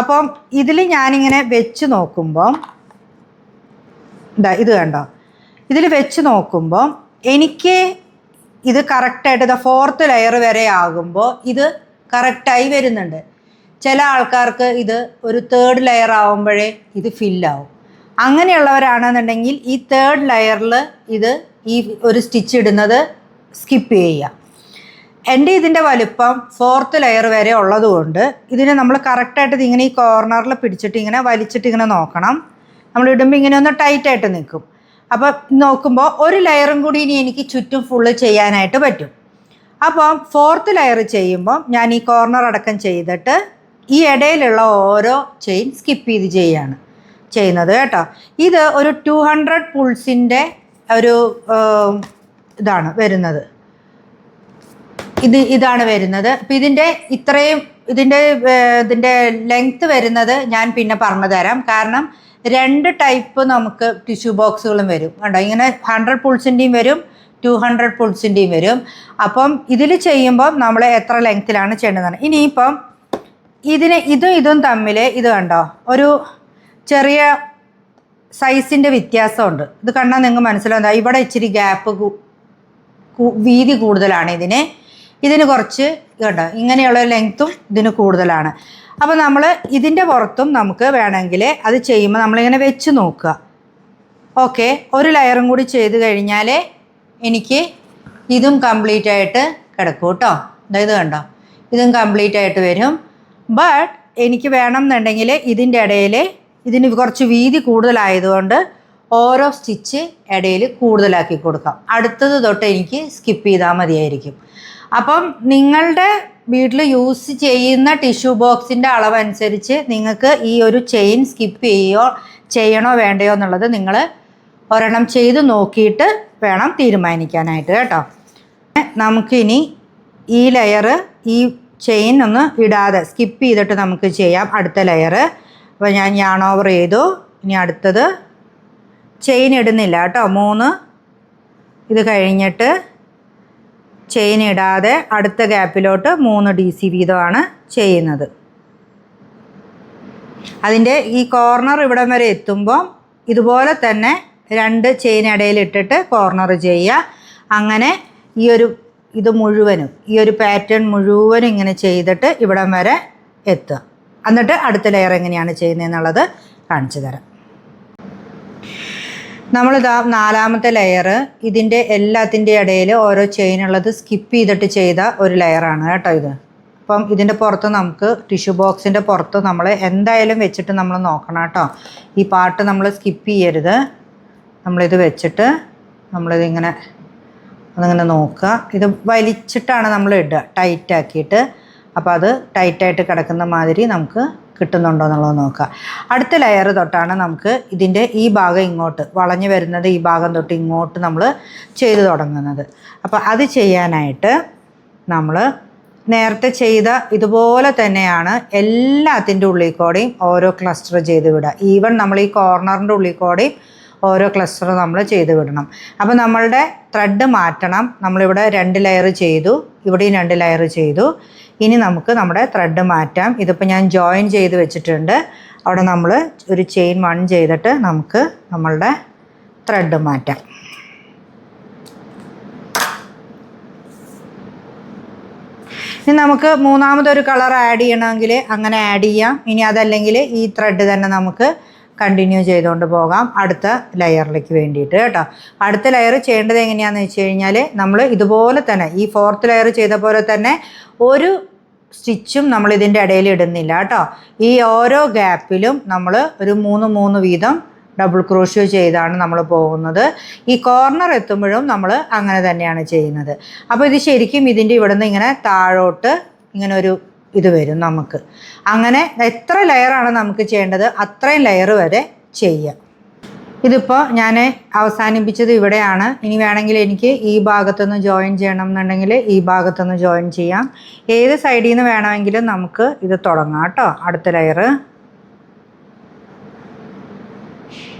A: അപ്പം ഇതിൽ ഞാനിങ്ങനെ വെച്ച് നോക്കുമ്പം ഇത് കണ്ടോ, ഇതിൽ വെച്ച് നോക്കുമ്പോൾ എനിക്ക് ഇത് കറക്റ്റായിട്ട് 4th ലെയർ വരെ ആകുമ്പോൾ ഇത് കറക്റ്റായി വരുന്നുണ്ട്. ചില ആൾക്കാർക്ക് ഇത് ഒരു 3rd ലെയർ ആകുമ്പോഴേ ഇത് ഫില്ലാവും. അങ്ങനെയുള്ളവരാണെന്നുണ്ടെങ്കിൽ ഈ 3rd ലെയറിൽ ഈ ഒരു സ്റ്റിച്ച് ഇടുന്നത് സ്കിപ്പ് ചെയ്യുക. എൻ്റെ ഇതിൻ്റെ വലുപ്പം 4th ലെയർ വരെ ഉള്ളതുകൊണ്ട് ഇതിനെ നമ്മൾ കറക്റ്റായിട്ട് ഇങ്ങനെ ഈ കോർണറിൽ പിടിച്ചിട്ട് ഇങ്ങനെ വലിച്ചിട്ട് ഇങ്ങനെ നോക്കണം. നമ്മൾ ഇടുമ്പോൾ ഇങ്ങനെ ഒന്ന് ടൈറ്റായിട്ട് നിൽക്കും. അപ്പോൾ നോക്കുമ്പോൾ ഒരു ലെയറും കൂടി ഇനി എനിക്ക് ചുറ്റും ഫുള്ള് ചെയ്യാനായിട്ട് പറ്റും. അപ്പം 4th ലെയർ ചെയ്യുമ്പം ഞാൻ ഈ കോർണർ അടക്കം ചെയ്തിട്ട് ഈ ഇടയിലുള്ള ഓരോ ചെയിൻ സ്കിപ്പ് ചെയ്ത് ചെയ്യുന്നത് കേട്ടോ. ഇത് ഒരു 200 പുൾസിൻ്റെ ഒരു ഇതാണ് വരുന്നത്. ഇതാണ് വരുന്നത്. അപ്പം ഇതിൻ്റെ ലെങ്ത്ത് വരുന്നത് ഞാൻ പിന്നെ പറഞ്ഞു തരാം. കാരണം 2 ടൈപ്പ് നമുക്ക് ടിഷ്യൂ ബോക്സുകളും വരും കണ്ടോ. ഇങ്ങനെ 100 പുൾസിൻ്റെയും വരും, 200 പുൾസിൻ്റെയും വരും. അപ്പം ഇതിൽ ചെയ്യുമ്പോൾ നമ്മൾ എത്ര ലെങ്ത്തിലാണ് ചെയ്യേണ്ടതാണ്. ഇനിയിപ്പം ഇതും തമ്മിൽ ഇത് കണ്ടോ ഒരു ചെറിയ സൈസിൻ്റെ വ്യത്യാസമുണ്ട്. ഇത് കണ്ടാൽ നിങ്ങൾക്ക് മനസ്സിലാവും. ഇവിടെ ഇച്ചിരി ഗ്യാപ്പ് വീതി കൂടുതലാണ് ഇതിന് കുറച്ച് കണ്ടോ ഇങ്ങനെയുള്ള ലെങ്ത്തും ഇതിന് കൂടുതലാണ്. അപ്പോൾ നമ്മൾ ഇതിൻ്റെ പുറത്തും നമുക്ക് വേണമെങ്കിൽ അത് ചെയ്യുമ്പോൾ നമ്മളിങ്ങനെ വെച്ച് നോക്കുക. ഓക്കെ, ഒരു ലെയറും കൂടി ചെയ്ത് കഴിഞ്ഞാൽ എനിക്ക് ഇതും കംപ്ലീറ്റ് ആയിട്ട് കിടക്കും കേട്ടോ. അതായത് കണ്ടോ ഇതും കംപ്ലീറ്റ് ആയിട്ട് വരും. ബട്ട് എനിക്ക് വേണം എന്നുണ്ടെങ്കിൽ ഇതിൻ്റെ ഇടയിൽ ഇതിന് കുറച്ച് വീതി കൂടുതലായതുകൊണ്ട് ഓരോ സ്റ്റിച്ച് ഇടയിൽ കൂടുതലാക്കി കൊടുക്കാം. അടുത്തത് തൊട്ട് എനിക്ക് സ്കിപ്പ് ചെയ്താൽ മതിയായിരിക്കും. അപ്പം നിങ്ങളുടെ വീട്ടിൽ യൂസ് ചെയ്യുന്ന ടിഷ്യൂ ബോക്സിൻ്റെ അളവനുസരിച്ച് നിങ്ങൾക്ക് ഈ ഒരു ചെയിൻ സ്കിപ്പ് ചെയ്യണോ വേണ്ടയോ എന്നുള്ളത് നിങ്ങൾ ഒരെണ്ണം ചെയ്ത് നോക്കിയിട്ട് വേണം തീരുമാനിക്കാനായിട്ട് കേട്ടോ. നമുക്കിനി ഈ ലെയർ ഈ ചെയിൻ ഒന്ന് ഇടാതെ സ്കിപ്പ് ചെയ്തിട്ട് നമുക്ക് ചെയ്യാം അടുത്ത ലെയർ. അപ്പോൾ ഞാൻ യാൺ ഓവർ ചെയ്തു. ഇനി അടുത്തത് ചെയിൻ ഇടുന്നില്ല കേട്ടോ. 3 ഇത് കഴിഞ്ഞിട്ട് ചെയിൻ ഇടാതെ അടുത്ത ഗ്യാപ്പിലോട്ട് 3 DC വീതമാണ് ചെയ്യുന്നത്. അതിൻ്റെ ഈ കോർണർ ഇവിടം വരെ എത്തുമ്പോൾ ഇതുപോലെ തന്നെ 2 ചെയിൻ ഇടയിലിട്ടിട്ട് കോർണർ ചെയ്യുക. അങ്ങനെ ഇത് മുഴുവനും ഈ ഒരു പാറ്റേൺ മുഴുവനും ഇങ്ങനെ ചെയ്തിട്ട് ഇവിടം വരെ എത്തുക. എന്നിട്ട് അടുത്ത ലെയർ എങ്ങനെയാണ് ചെയ്യുന്നതെന്നുള്ളത് കാണിച്ചു തരാം. നമ്മളിതാ 4ാമത്തെ ലെയർ ഇതിൻ്റെ എല്ലാത്തിൻ്റെ ഇടയിൽ ഓരോ ചെയിൻ ഉള്ളത് സ്കിപ്പ് ചെയ്തിട്ട് ചെയ്ത ഒരു ലെയറാണ് കേട്ടോ ഇത്. അപ്പം ഇതിൻ്റെ പുറത്ത് നമുക്ക് ടിഷ്യൂ ബോക്സിൻ്റെ പുറത്ത് നമ്മൾ എന്തായാലും വെച്ചിട്ട് നമ്മൾ നോക്കണം കേട്ടോ. ഈ പാർട്ട് നമ്മൾ സ്കിപ്പ് ചെയ്യരുത്. നമ്മളിത് വെച്ചിട്ട് നമ്മളിതിങ്ങനെ അതിങ്ങനെ നോക്കുക. ഇത് വലിച്ചിട്ടാണ് നമ്മൾ ഇടുക ടൈറ്റാക്കിയിട്ട്. അപ്പോൾ അത് ടൈറ്റായിട്ട് കിടക്കുന്ന മാതിരി നമുക്ക് കിട്ടുന്നുണ്ടോ എന്നുള്ളത് നോക്കുക. അടുത്ത ലെയർ തൊട്ടാണ് നമുക്ക് ഇതിൻ്റെ ഈ ഭാഗം ഇങ്ങോട്ട് വളഞ്ഞു വരുന്നത്, ഈ ഭാഗം തൊട്ട് ഇങ്ങോട്ട് നമ്മൾ ചെയ്ത് തുടങ്ങുന്നത്. അപ്പോൾ അത് ചെയ്യാനായിട്ട് നമ്മൾ നേരത്തെ ചെയ്ത ഇതുപോലെ തന്നെയാണ് എല്ലാത്തിൻ്റെ ഉള്ളിൽ കൂടെയും ഓരോ ക്ലസ്റ്റർ ചെയ്ത് വിടുക. ഈവൻ നമ്മൾ ഈ കോർണറിൻ്റെ ഉള്ളിൽ കൂടെയും ഓരോ ക്ലസ്റ്റർ നമ്മൾ ചെയ്ത് വിടണം. അപ്പോൾ നമ്മളുടെ ത്രെഡ് മാറ്റണം. നമ്മളിവിടെ 2 ലെയർ ചെയ്തു, ഇവിടെയും 2 ലെയർ ചെയ്തു. ഇനി നമുക്ക് നമ്മുടെ ത്രെഡ് മാറ്റാം. ഇതിപ്പോൾ ഞാൻ ജോയിൻ ചെയ്ത് വെച്ചിട്ടുണ്ട്. അവിടെ നമ്മൾ ഒരു ചെയിൻ 1 ചെയ്തിട്ട് നമുക്ക് നമ്മളുടെ ത്രെഡ് മാറ്റാം. ഇനി നമുക്ക് 3ാമതൊരു കളർ ആഡ് ചെയ്യണമെങ്കിൽ അങ്ങനെ ആഡ് ചെയ്യാം. ഇനി അതല്ലെങ്കിൽ ഈ ത്രെഡ് തന്നെ നമുക്ക് കണ്ടിന്യൂ ചെയ്തുകൊണ്ട് പോകാം അടുത്ത ലെയറിലേക്ക് വേണ്ടിയിട്ട് കേട്ടോ. അടുത്ത ലെയർ ചെയ്യേണ്ടത് എങ്ങനെയാണെന്ന് വെച്ച് കഴിഞ്ഞാൽ നമ്മൾ ഇതുപോലെ തന്നെ ഈ 4th ലെയർ ചെയ്ത പോലെ തന്നെ ഒരു സ്റ്റിച്ചും നമ്മൾ ഇതിൻ്റെ ഇടയിൽ ഇടുന്നില്ല കേട്ടോ. ഈ ഓരോ ഗ്യാപ്പിലും നമ്മൾ ഒരു 3 വീതം ഡബിൾ ക്രോഷ്യോ ചെയ്താണ് നമ്മൾ പോകുന്നത്. ഈ കോർണർ എത്തുമ്പോഴും നമ്മൾ അങ്ങനെ തന്നെയാണ് ചെയ്യുന്നത്. അപ്പോൾ ഇത് ശരിക്കും ഇതിൻ്റെ ഇവിടെ നിന്ന് ഇങ്ങനെ താഴോട്ട് ഇങ്ങനെ ഒരു ഇത് വരും നമുക്ക്. അങ്ങനെ എത്ര ലെയറാണ് നമുക്ക് ചെയ്യേണ്ടത് അത്രയും ലെയർ വരെ ചെയ്യാം. ഇതിപ്പോൾ ഞാൻ അവസാനിപ്പിച്ചത് ഇവിടെയാണ്. ഇനി വേണമെങ്കിൽ എനിക്ക് ഈ ഭാഗത്തുനിന്ന് ജോയിൻ ചെയ്യണം എന്നുണ്ടെങ്കിൽ ഈ ഭാഗത്തുനിന്ന് ജോയിൻ ചെയ്യാം. ഏത് സൈഡിൽ നിന്ന് വേണമെങ്കിലും നമുക്ക് ഇത് തുടങ്ങാം കേട്ടോ. അടുത്ത ലെയർ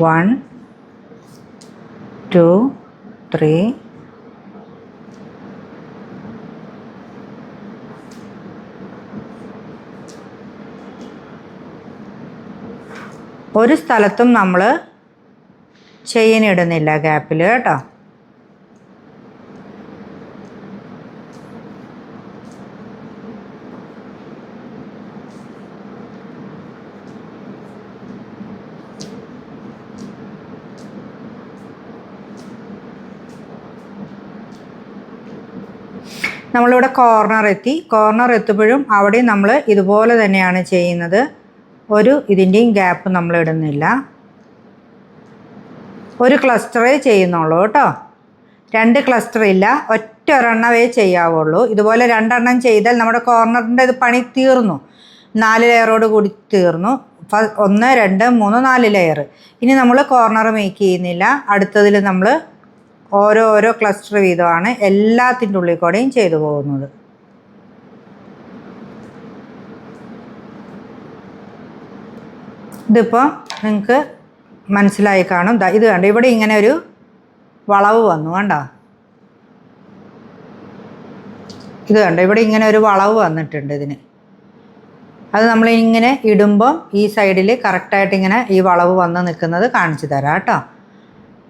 A: 1 2 3 ഒരു സ്ഥലത്തും നമ്മൾ ചെയിൻ ഇടുന്നില്ല ഗ്യാപ്പിൽ കേട്ടോ. നമ്മളിവിടെ കോർണർ എത്തുമ്പോഴും അവിടെ നമ്മൾ ഇതുപോലെ തന്നെയാണ് ചെയ്യുന്നത്. ഇതിൻ്റെയും ഗ്യാപ്പ് നമ്മൾ ഇടുന്നില്ല. ഒരു ക്ലസ്റ്ററേ ചെയ്യുന്നുള്ളൂ കേട്ടോ. 2 ക്ലസ്റ്റർ ഇല്ല, ഒരെണ്ണമേ ചെയ്യാവുള്ളൂ. ഇതുപോലെ 2 എണ്ണം ചെയ്താൽ നമ്മുടെ കോർണറിൻ്റെ ഇത് പണി തീർന്നു. 4 ലെയറോട് കൂടി തീർന്നു. 1 2 3 4 ലെയർ. ഇനി നമ്മൾ കോർണർ മേക്ക് ചെയ്യുന്നില്ല. അടുത്തതിൽ നമ്മൾ ഓരോ ക്ലസ്റ്റർ വീതമാണ് എല്ലാത്തിൻ്റെ ഉള്ളിൽ കൂടെയും ചെയ്തു പോകുന്നത്. ഇതിപ്പോൾ നിങ്ങൾക്ക് മനസ്സിലായി കാണും. ഇത് കണ്ടോ, ഇവിടെ ഇങ്ങനെ ഒരു വളവ് വന്നു കണ്ടോ. ഇത് കണ്ടോ, ഇവിടെ ഇങ്ങനെ ഒരു വളവ് വന്നിട്ടുണ്ട് ഇതിന്. അത് നമ്മളിങ്ങനെ ഇടുമ്പം ഈ സൈഡിൽ കറക്റ്റായിട്ട് ഇങ്ങനെ ഈ വളവ് വന്ന് നിൽക്കുന്നത് കാണിച്ചു തരാം കേട്ടോ.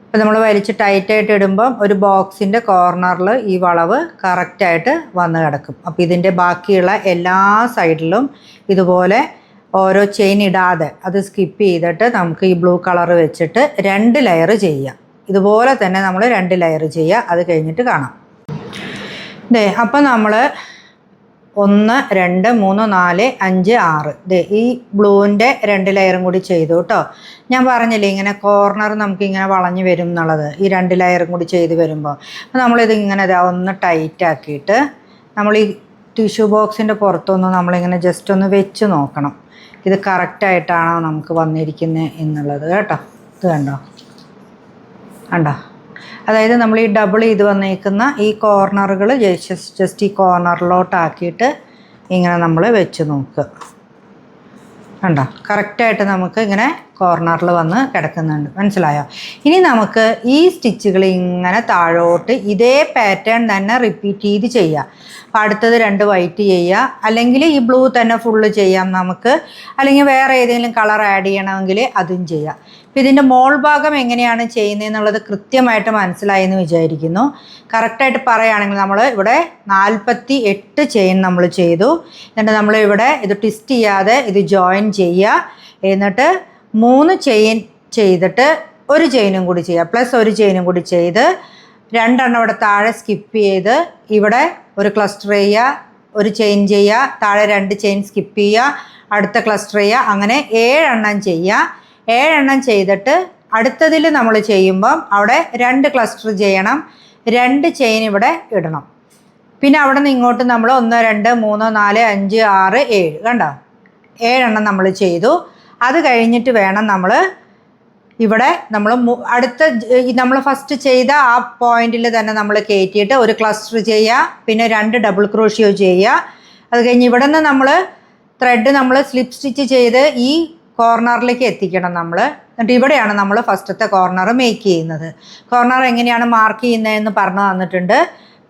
A: അപ്പോൾ നമ്മൾ വലിച്ച് ടൈറ്റായിട്ട് ഇടുമ്പം ഒരു ബോക്സിൻ്റെ കോർണറിൽ ഈ വളവ് കറക്റ്റായിട്ട് വന്ന് കിടക്കും. അപ്പോൾ ഇതിൻ്റെ ബാക്കിയുള്ള എല്ലാ സൈഡിലും ഇതുപോലെ ഓരോ ചെയിൻ ഇടാതെ അത് സ്കിപ്പ് ചെയ്തിട്ട് നമുക്ക് ഈ ബ്ലൂ കളർ വെച്ചിട്ട് 2 ലെയർ ചെയ്യാം. ഇതുപോലെ തന്നെ നമ്മൾ 2 ലെയർ ചെയ്യുക. അത് കഴിഞ്ഞിട്ട് കാണാം. അപ്പോൾ നമ്മൾ 1 2 3 4 5 6 ഈ ബ്ലൂവിൻ്റെ 2 ലെയറും കൂടി ചെയ്തു കേട്ടോ. ഞാൻ പറഞ്ഞില്ലേ ഇങ്ങനെ കോർണർ നമുക്കിങ്ങനെ വളഞ്ഞു വരും എന്നുള്ളത്. ഈ 2 ലെയറും കൂടി ചെയ്ത് വരുമ്പോൾ നമ്മളിത് ഇങ്ങനെ ഒന്ന് ടൈറ്റാക്കിയിട്ട് നമ്മൾ ഈ ടിഷ്യൂ ബോക്സിൻ്റെ പുറത്തൊന്ന് നമ്മളിങ്ങനെ ജസ്റ്റ് ഒന്ന് വെച്ച് നോക്കണം. ഇത് കറക്റ്റായിട്ടാണോ നമുക്ക് വന്നിരിക്കുന്നത് എന്നുള്ളത് കേട്ടോ. ഇത് കണ്ടോ, കണ്ടോ? അതായത് നമ്മൾ ഈ ഡബിൾ ചെയ്ത് വന്നേക്കുന്ന ഈ കോർണറുകൾ ജസ്റ്റ് ഈ കോർണറിലോട്ടാക്കിയിട്ട് ഇങ്ങനെ നമ്മൾ വെച്ച് നോക്കുക. കണ്ടോ? കറക്റ്റായിട്ട് നമുക്ക് ഇങ്ങനെ കോർണറിൽ വന്ന് കിടക്കുന്നുണ്ട്. മനസ്സിലായോ? ഇനി നമുക്ക് ഈ സ്റ്റിച്ചുകൾ ഇങ്ങനെ താഴോട്ട് ഇതേ പാറ്റേൺ തന്നെ റിപ്പീറ്റ് ചെയ്ത് ചെയ്യാം. അപ്പോൾ അടുത്തത് 2 വൈറ്റ് ചെയ്യുക, അല്ലെങ്കിൽ ഈ ബ്ലൂ തന്നെ ഫുള്ള് ചെയ്യാം നമുക്ക്, അല്ലെങ്കിൽ വേറെ ഏതെങ്കിലും കളർ ആഡ് ചെയ്യണമെങ്കിൽ അതും ചെയ്യാം. അപ്പോൾ ഇതിൻ്റെ മോൾ ഭാഗം എങ്ങനെയാണ് ചെയ്യുന്നതെന്നുള്ളത് കൃത്യമായിട്ട് മനസ്സിലായി എന്ന് വിചാരിക്കുന്നു. കറക്റ്റായിട്ട് പറയുകയാണെങ്കിൽ നമ്മൾ ഇവിടെ 48 ചെയിൻ നമ്മൾ ചെയ്തു. എന്നിട്ട് നമ്മൾ ഇവിടെ ഇത് ട്വിസ്റ്റ് ചെയ്യാതെ ഇത് ജോയിൻ ചെയ്യുക. എന്നിട്ട് 3 ചെയിൻ ചെയ്തിട്ട് ഒരു ചെയിനും കൂടി ചെയ്യുക, പ്ലസ് ഒരു ചെയിനും കൂടി ചെയ്ത് 2 എണ്ണം ഇവിടെ താഴെ സ്കിപ്പ് ചെയ്ത് ഇവിടെ ഒരു ക്ലസ്റ്റർ ചെയ്യുക, ഒരു ചെയിൻ ചെയ്യുക, താഴെ 2 ചെയിൻ സ്കിപ്പ് ചെയ്യുക, അടുത്ത ക്ലസ്റ്റർ ചെയ്യുക, അങ്ങനെ 7 എണ്ണം ചെയ്യുക. 7 എണ്ണം ചെയ്തിട്ട് അടുത്തതിൽ നമ്മൾ ചെയ്യുമ്പം അവിടെ 2 ക്ലസ്റ്റർ ചെയ്യണം, 2 ചെയിൻ ഇവിടെ ഇടണം. പിന്നെ അവിടെ നിന്ന് ഇങ്ങോട്ട് നമ്മൾ 1 2 3 4 5 6 7 കണ്ടോ? 7 എണ്ണം നമ്മൾ ചെയ്തു. അത് കഴിഞ്ഞിട്ട് വേണം നമ്മൾ ഇവിടെ നമ്മൾ അടുത്ത നമ്മൾ ഫസ്റ്റ് ചെയ്ത ആ പോയിന്റിൽ തന്നെ നമ്മൾ കയറ്റിയിട്ട് ഒരു ക്ലസ്റ്റർ ചെയ്യുക, പിന്നെ 2 ഡബിൾ ക്രോഷ്യോ ചെയ്യുക. അത് കഴിഞ്ഞ് ഇവിടെ നിന്ന് നമ്മൾ ത്രെഡ് നമ്മൾ സ്ലിപ്പ് സ്റ്റിച്ച് ചെയ്ത് ഈ കോർണറിലേക്ക് എത്തിക്കണം നമ്മൾ. എന്നിട്ട് ഇവിടെയാണ് നമ്മൾ ഫസ്റ്റത്തെ കോർണർ മേക്ക് ചെയ്യുന്നത്. കോർണർ എങ്ങനെയാണ് മാർക്ക് ചെയ്യുന്നതെന്ന് പറഞ്ഞു തന്നിട്ടുണ്ട്.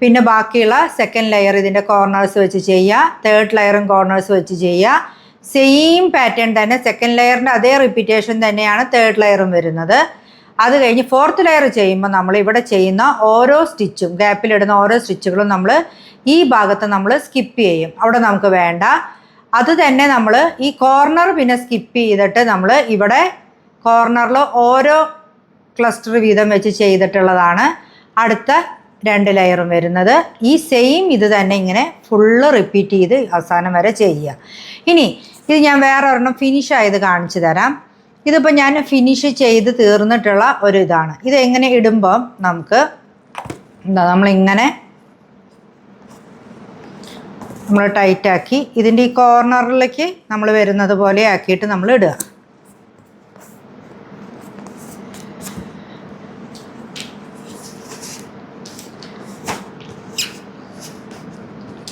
A: പിന്നെ ബാക്കിയുള്ള സെക്കൻഡ് ലെയർ ഇതിൻ്റെ കോർണേഴ്സ് വെച്ച് ചെയ്യുക, തേർഡ് ലെയറും കോർണേഴ്സ് വെച്ച് ചെയ്യുക. സെയിം പാറ്റേൺ തന്നെ സെക്കൻഡ് ലെയറിൻ്റെ അതേ റിപ്പീറ്റേഷൻ തന്നെയാണ് തേർഡ് ലെയറും വരുന്നത്. അത് കഴിഞ്ഞ് ഫോർത്ത് ലെയർ ചെയ്യുമ്പോൾ നമ്മൾ ഇവിടെ ചെയ്യുന്ന ഓരോ സ്റ്റിച്ചും, ഗ്യാപ്പിലിടുന്ന ഓരോ സ്റ്റിച്ചുകളും നമ്മൾ ഈ ഭാഗത്ത് നമ്മൾ സ്കിപ്പ് ചെയ്യും, അവിടെ നമുക്ക് വേണ്ട. അത് തന്നെ നമ്മൾ ഈ കോർണർ പിന്നെ സ്കിപ്പ് ചെയ്തിട്ട് നമ്മൾ ഇവിടെ കോർണറിൽ ഓരോ ക്ലസ്റ്റർ വീതം വെച്ച് ചെയ്തിട്ടുള്ളതാണ് അടുത്ത 2 ലെയറും വരുന്നത്. ഈ സെയിം ഇത് തന്നെ ഇങ്ങനെ ഫുള്ള് റിപ്പീറ്റ് ചെയ്ത് അവസാനം വരെ ചെയ്യുക. ഇനി ഇത് ഞാൻ വേറെ ഒരെണ്ണം ഫിനിഷ് ആയത് കാണിച്ചു തരാം. ഇതിപ്പോൾ ഞാൻ ഫിനിഷ് ചെയ്ത് തീർന്നിട്ടുള്ള ഒരു ഇതാണ്. ഇത് എങ്ങനെ ഇടുമ്പം നമുക്ക് നമ്മളിങ്ങനെ നമ്മൾ ടൈറ്റാക്കി ഇതിൻ്റെ ഈ കോർണറിലേക്ക് നമ്മൾ വരുന്നത് പോലെ ആക്കിയിട്ട് നമ്മൾ ഇടുക.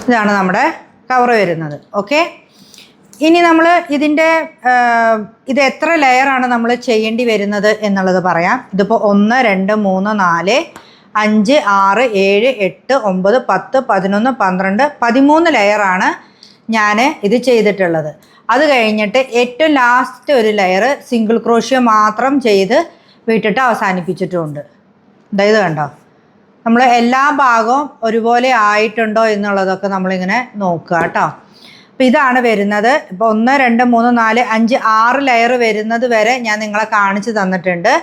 A: ഇതാണ് നമ്മുടെ കവർ വരുന്നത്. ഓക്കെ, ഇനി നമ്മൾ ഇതിൻ്റെ ഇത് എത്ര ലെയറാണ് നമ്മൾ ചെയ്യേണ്ടി വരുന്നത് എന്നുള്ളത് പറയാം. ഇതിപ്പോൾ 1 2 3 4 5 6 7 8 9 10 11 12 13 ലെയറാണ് ഞാൻ ഇത് ചെയ്തിട്ടുള്ളത്. അത് കഴിഞ്ഞിട്ട് ഏറ്റവും ലാസ്റ്റ് ഒരു ലെയർ സിംഗിൾ ക്രോഷ്യോ മാത്രം ചെയ്ത് വിട്ടിട്ട് അവസാനിപ്പിച്ചിട്ടുമുണ്ട്. അതായത് കണ്ടോ, നമ്മൾ എല്ലാ ഭാഗവും ഒരുപോലെ ആയിട്ടുണ്ടോ എന്നുള്ളതൊക്കെ നമ്മളിങ്ങനെ നോക്കുക കേട്ടോ. അപ്പോൾ ഇതാണ് വരുന്നത്. ഇപ്പോൾ 1 2 3 4 5 6 ലെയർ വരുന്നത് വരെ ഞാൻ നിങ്ങളെ കാണിച്ച് തന്നിട്ടുണ്ട്.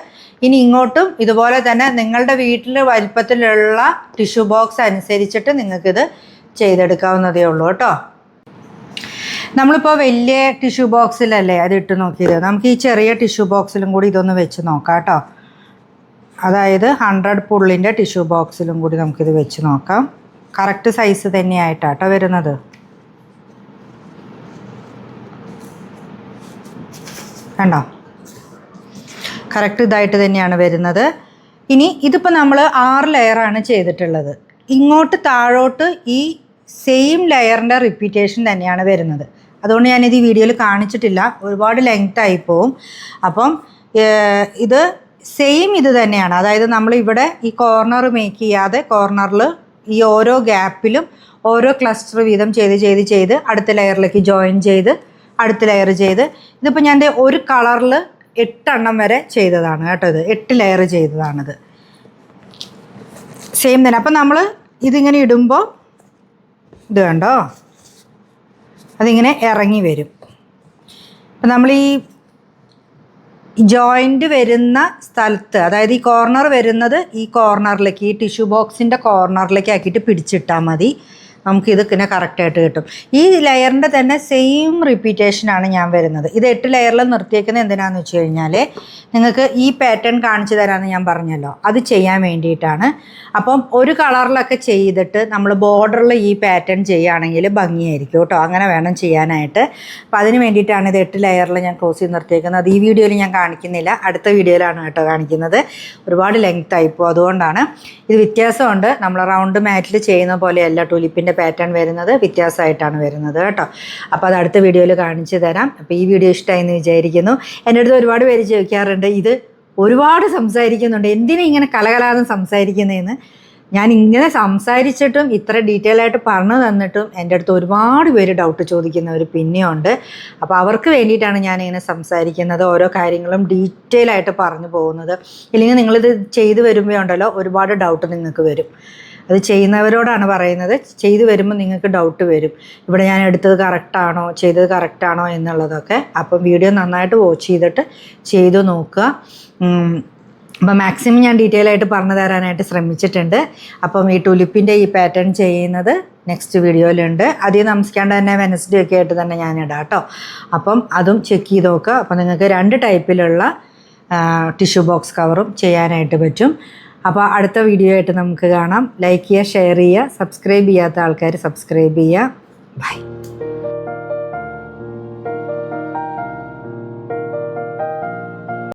A: ഇനി ഇങ്ങോട്ടും ഇതുപോലെ തന്നെ നിങ്ങളുടെ വീട്ടിൽ വലിപ്പത്തിലുള്ള ടിഷ്യൂ ബോക്സ് അനുസരിച്ചിട്ട് നിങ്ങൾക്കിത് ചെയ്തെടുക്കാവുന്നതേ ഉള്ളൂ കേട്ടോ. നമ്മളിപ്പോൾ വലിയ ടിഷ്യൂ ബോക്സിലല്ലേ അത് ഇട്ട് നോക്കിയത്, നമുക്ക് ഈ ചെറിയ ടിഷ്യൂ ബോക്സിലും കൂടി ഇതൊന്ന് വെച്ച് നോക്കാം കേട്ടോ. അതായത് 100 പുള്ളിൻ്റെ ടിഷ്യൂ ബോക്സിലും കൂടി നമുക്കിത് വെച്ച് നോക്കാം. കറക്റ്റ് സൈസ് തന്നെയായിട്ടാട്ടോ വരുന്നത്. കണ്ടോ, കറക്റ്റ് ഇതായിട്ട് തന്നെയാണ് വരുന്നത്. ഇനി ഇതിപ്പോൾ നമ്മൾ 6 ലെയറാണ് ചെയ്തിട്ടുള്ളത്. ഇങ്ങോട്ട് താഴോട്ട് ഈ സെയിം ലെയറിൻ്റെ റിപ്പീറ്റേഷൻ തന്നെയാണ് വരുന്നത്. അതുകൊണ്ട് ഞാനിത് ഈ വീഡിയോയിൽ കാണിച്ചിട്ടില്ല, ഒരുപാട് ലെങ്ത് ആയി പോവും. അപ്പം ഇത് സെയിം ഇത് തന്നെയാണ്. അതായത് നമ്മളിവിടെ ഈ കോർണർ മേക്ക് ചെയ്യാതെ കോർണറിൽ ഈ ഓരോ ഗ്യാപ്പിലും ഓരോ ക്ലസ്റ്റർ വീതം ചെയ്ത് അടുത്ത ലെയറിലേക്ക് ജോയിൻ ചെയ്ത് അടുത്ത ലെയർ ചെയ്ത് ഇതിപ്പോൾ ഞാൻ ഒരു കളറിൽ 8 എണ്ണം വരെ ചെയ്തതാണ് കേട്ടോ. ഇത് 8 ലെയർ ചെയ്തതാണിത്. സെയിം തന്നെ. അപ്പം നമ്മൾ ഇതിങ്ങനെ ഇടുമ്പോൾ ഇത് കണ്ടോ, അതിങ്ങനെ ഇറങ്ങി വരും. അപ്പം നമ്മൾ ഈ ജോയിൻ്റ് വരുന്ന സ്ഥലത്ത്, അതായത് ഈ കോർണർ വരുന്നത് ഈ കോർണറിലേക്ക്, ഈ ടിഷ്യൂ ബോക്സിൻ്റെ കോർണറിലേക്ക് ആക്കിയിട്ട് പിടിച്ചിട്ടാൽ മതി. നമുക്ക് ഇത് പിന്നെ കറക്റ്റായിട്ട് കിട്ടും. ഈ ലെയറിൻ്റെ തന്നെ സെയിം റിപ്പീറ്റേഷനാണ് ഞാൻ വരുന്നത്. ഇത് 8 ലെയറിൽ നിർത്തിയേക്കുന്നത് എന്തിനാണെന്ന് വെച്ച് കഴിഞ്ഞാൽ നിങ്ങൾക്ക് ഈ പാറ്റേൺ കാണിച്ചു തരാമെന്ന് ഞാൻ പറഞ്ഞല്ലോ, അത് ചെയ്യാൻ വേണ്ടിയിട്ടാണ്. അപ്പം ഒരു കളറിലൊക്കെ ചെയ്തിട്ട് നമ്മൾ ബോർഡറിൽ ഈ പാറ്റേൺ ചെയ്യുകയാണെങ്കിൽ ഭംഗിയായിരിക്കും കേട്ടോ. അങ്ങനെ വേണം ചെയ്യാനായിട്ട്. അപ്പോൾ അതിന് വേണ്ടിയിട്ടാണ് ഇത് 8 ലെയറിൽ ഞാൻ ക്ലോസ് ചെയ്ത് നിർത്തിയേക്കുന്നത്. അത് ഈ വീഡിയോയിൽ ഞാൻ കാണിക്കുന്നില്ല, അടുത്ത വീഡിയോയിലാണ് കേട്ടോ കാണിക്കുന്നത്. ഒരുപാട് ലെങ്ത് ആയിപ്പോൾ, അതുകൊണ്ടാണ്. ഇത് വ്യത്യാസമുണ്ട്. നമ്മൾ റൗണ്ട് മാറ്റിൽ ചെയ്യുന്ന പോലെയല്ല ടുലിപ്പിൻ്റെ പാറ്റേൺ വരുന്നത്, വ്യത്യാസമായിട്ടാണ് വരുന്നത് കേട്ടോ. അപ്പോൾ അത് അടുത്ത വീഡിയോയിൽ കാണിച്ചു തരാം. അപ്പോൾ ഈ വീഡിയോ ഇഷ്ടമായി എന്ന് വിചാരിക്കുന്നു. എൻ്റെ അടുത്ത് ഒരുപാട് പേര് ചോദിക്കാറുണ്ട്, ഇത് ഒരുപാട് സംസാരിക്കുന്നുണ്ട്, എന്തിനാ ഇങ്ങനെ കലകലാന്ന് സംസാരിക്കുന്നതെന്ന്. ഞാൻ ഇങ്ങനെ സംസാരിച്ചിട്ടും ഇത്ര ഡീറ്റെയിൽ ആയിട്ട് പറഞ്ഞു തന്നിട്ടും എൻ്റെ അടുത്ത് ഒരുപാട് പേര് ഡൗട്ട് ചോദിക്കുന്നവർ പിന്നെയുണ്ട്. അപ്പോൾ അവർക്ക് വേണ്ടിയിട്ടാണ് ഞാനിങ്ങനെ സംസാരിക്കുന്നത്, ഓരോ കാര്യങ്ങളും ഡീറ്റെയിൽ ആയിട്ട് പറഞ്ഞു പോകുന്നത്. ഇല്ലെങ്കിൽ നിങ്ങളിത് ചെയ്തു വരുമ്പോൾ ഉണ്ടല്ലോ ഒരുപാട് ഡൗട്ട് നിങ്ങൾക്ക് വരും. അത് ചെയ്യുന്നവരോടാണ് പറയുന്നത്. ചെയ്തു വരുമ്പോൾ നിങ്ങൾക്ക് ഡൗട്ട് വരും, ഇവിടെ ഞാൻ എടുത്തത് കറക്റ്റാണോ, ചെയ്തത് കറക്റ്റാണോ എന്നുള്ളതൊക്കെ. അപ്പം വീഡിയോ നന്നായിട്ട് വാച്ച് ചെയ്തിട്ട് ചെയ്തു നോക്കുക. അപ്പം മാക്സിമം ഞാൻ ഡീറ്റെയിൽ ആയിട്ട് പറഞ്ഞു തരാനായിട്ട് ശ്രമിച്ചിട്ടുണ്ട്. അപ്പം ഈ ടുലിപ്പിൻ്റെ ഈ പാറ്റേൺ ചെയ്യുന്നത് നെക്സ്റ്റ് വീഡിയോയിലുണ്ട്. അധികം താമസിക്കാണ്ട് തന്നെ വെനസ്ഡേ ഒക്കെ ആയിട്ട് തന്നെ ഞാൻ ഇടാം കേട്ടോ. അപ്പം അതും ചെക്ക് ചെയ്ത് നോക്കുക. അപ്പം നിങ്ങൾക്ക് 2 ടൈപ്പിലുള്ള ടിഷ്യൂ ബോക്സ് കവറും ചെയ്യാനായിട്ട് പറ്റും. അപ്പോൾ അടുത്ത വീഡിയോ ആയിട്ട് നമുക്ക് കാണാം. ലൈക്ക് ചെയ്യുക, ഷെയർ ചെയ്യുക, സബ്സ്ക്രൈബ് ചെയ്യാത്ത ആൾക്കാർ സബ്സ്ക്രൈബ് ചെയ്യുക. ബൈ.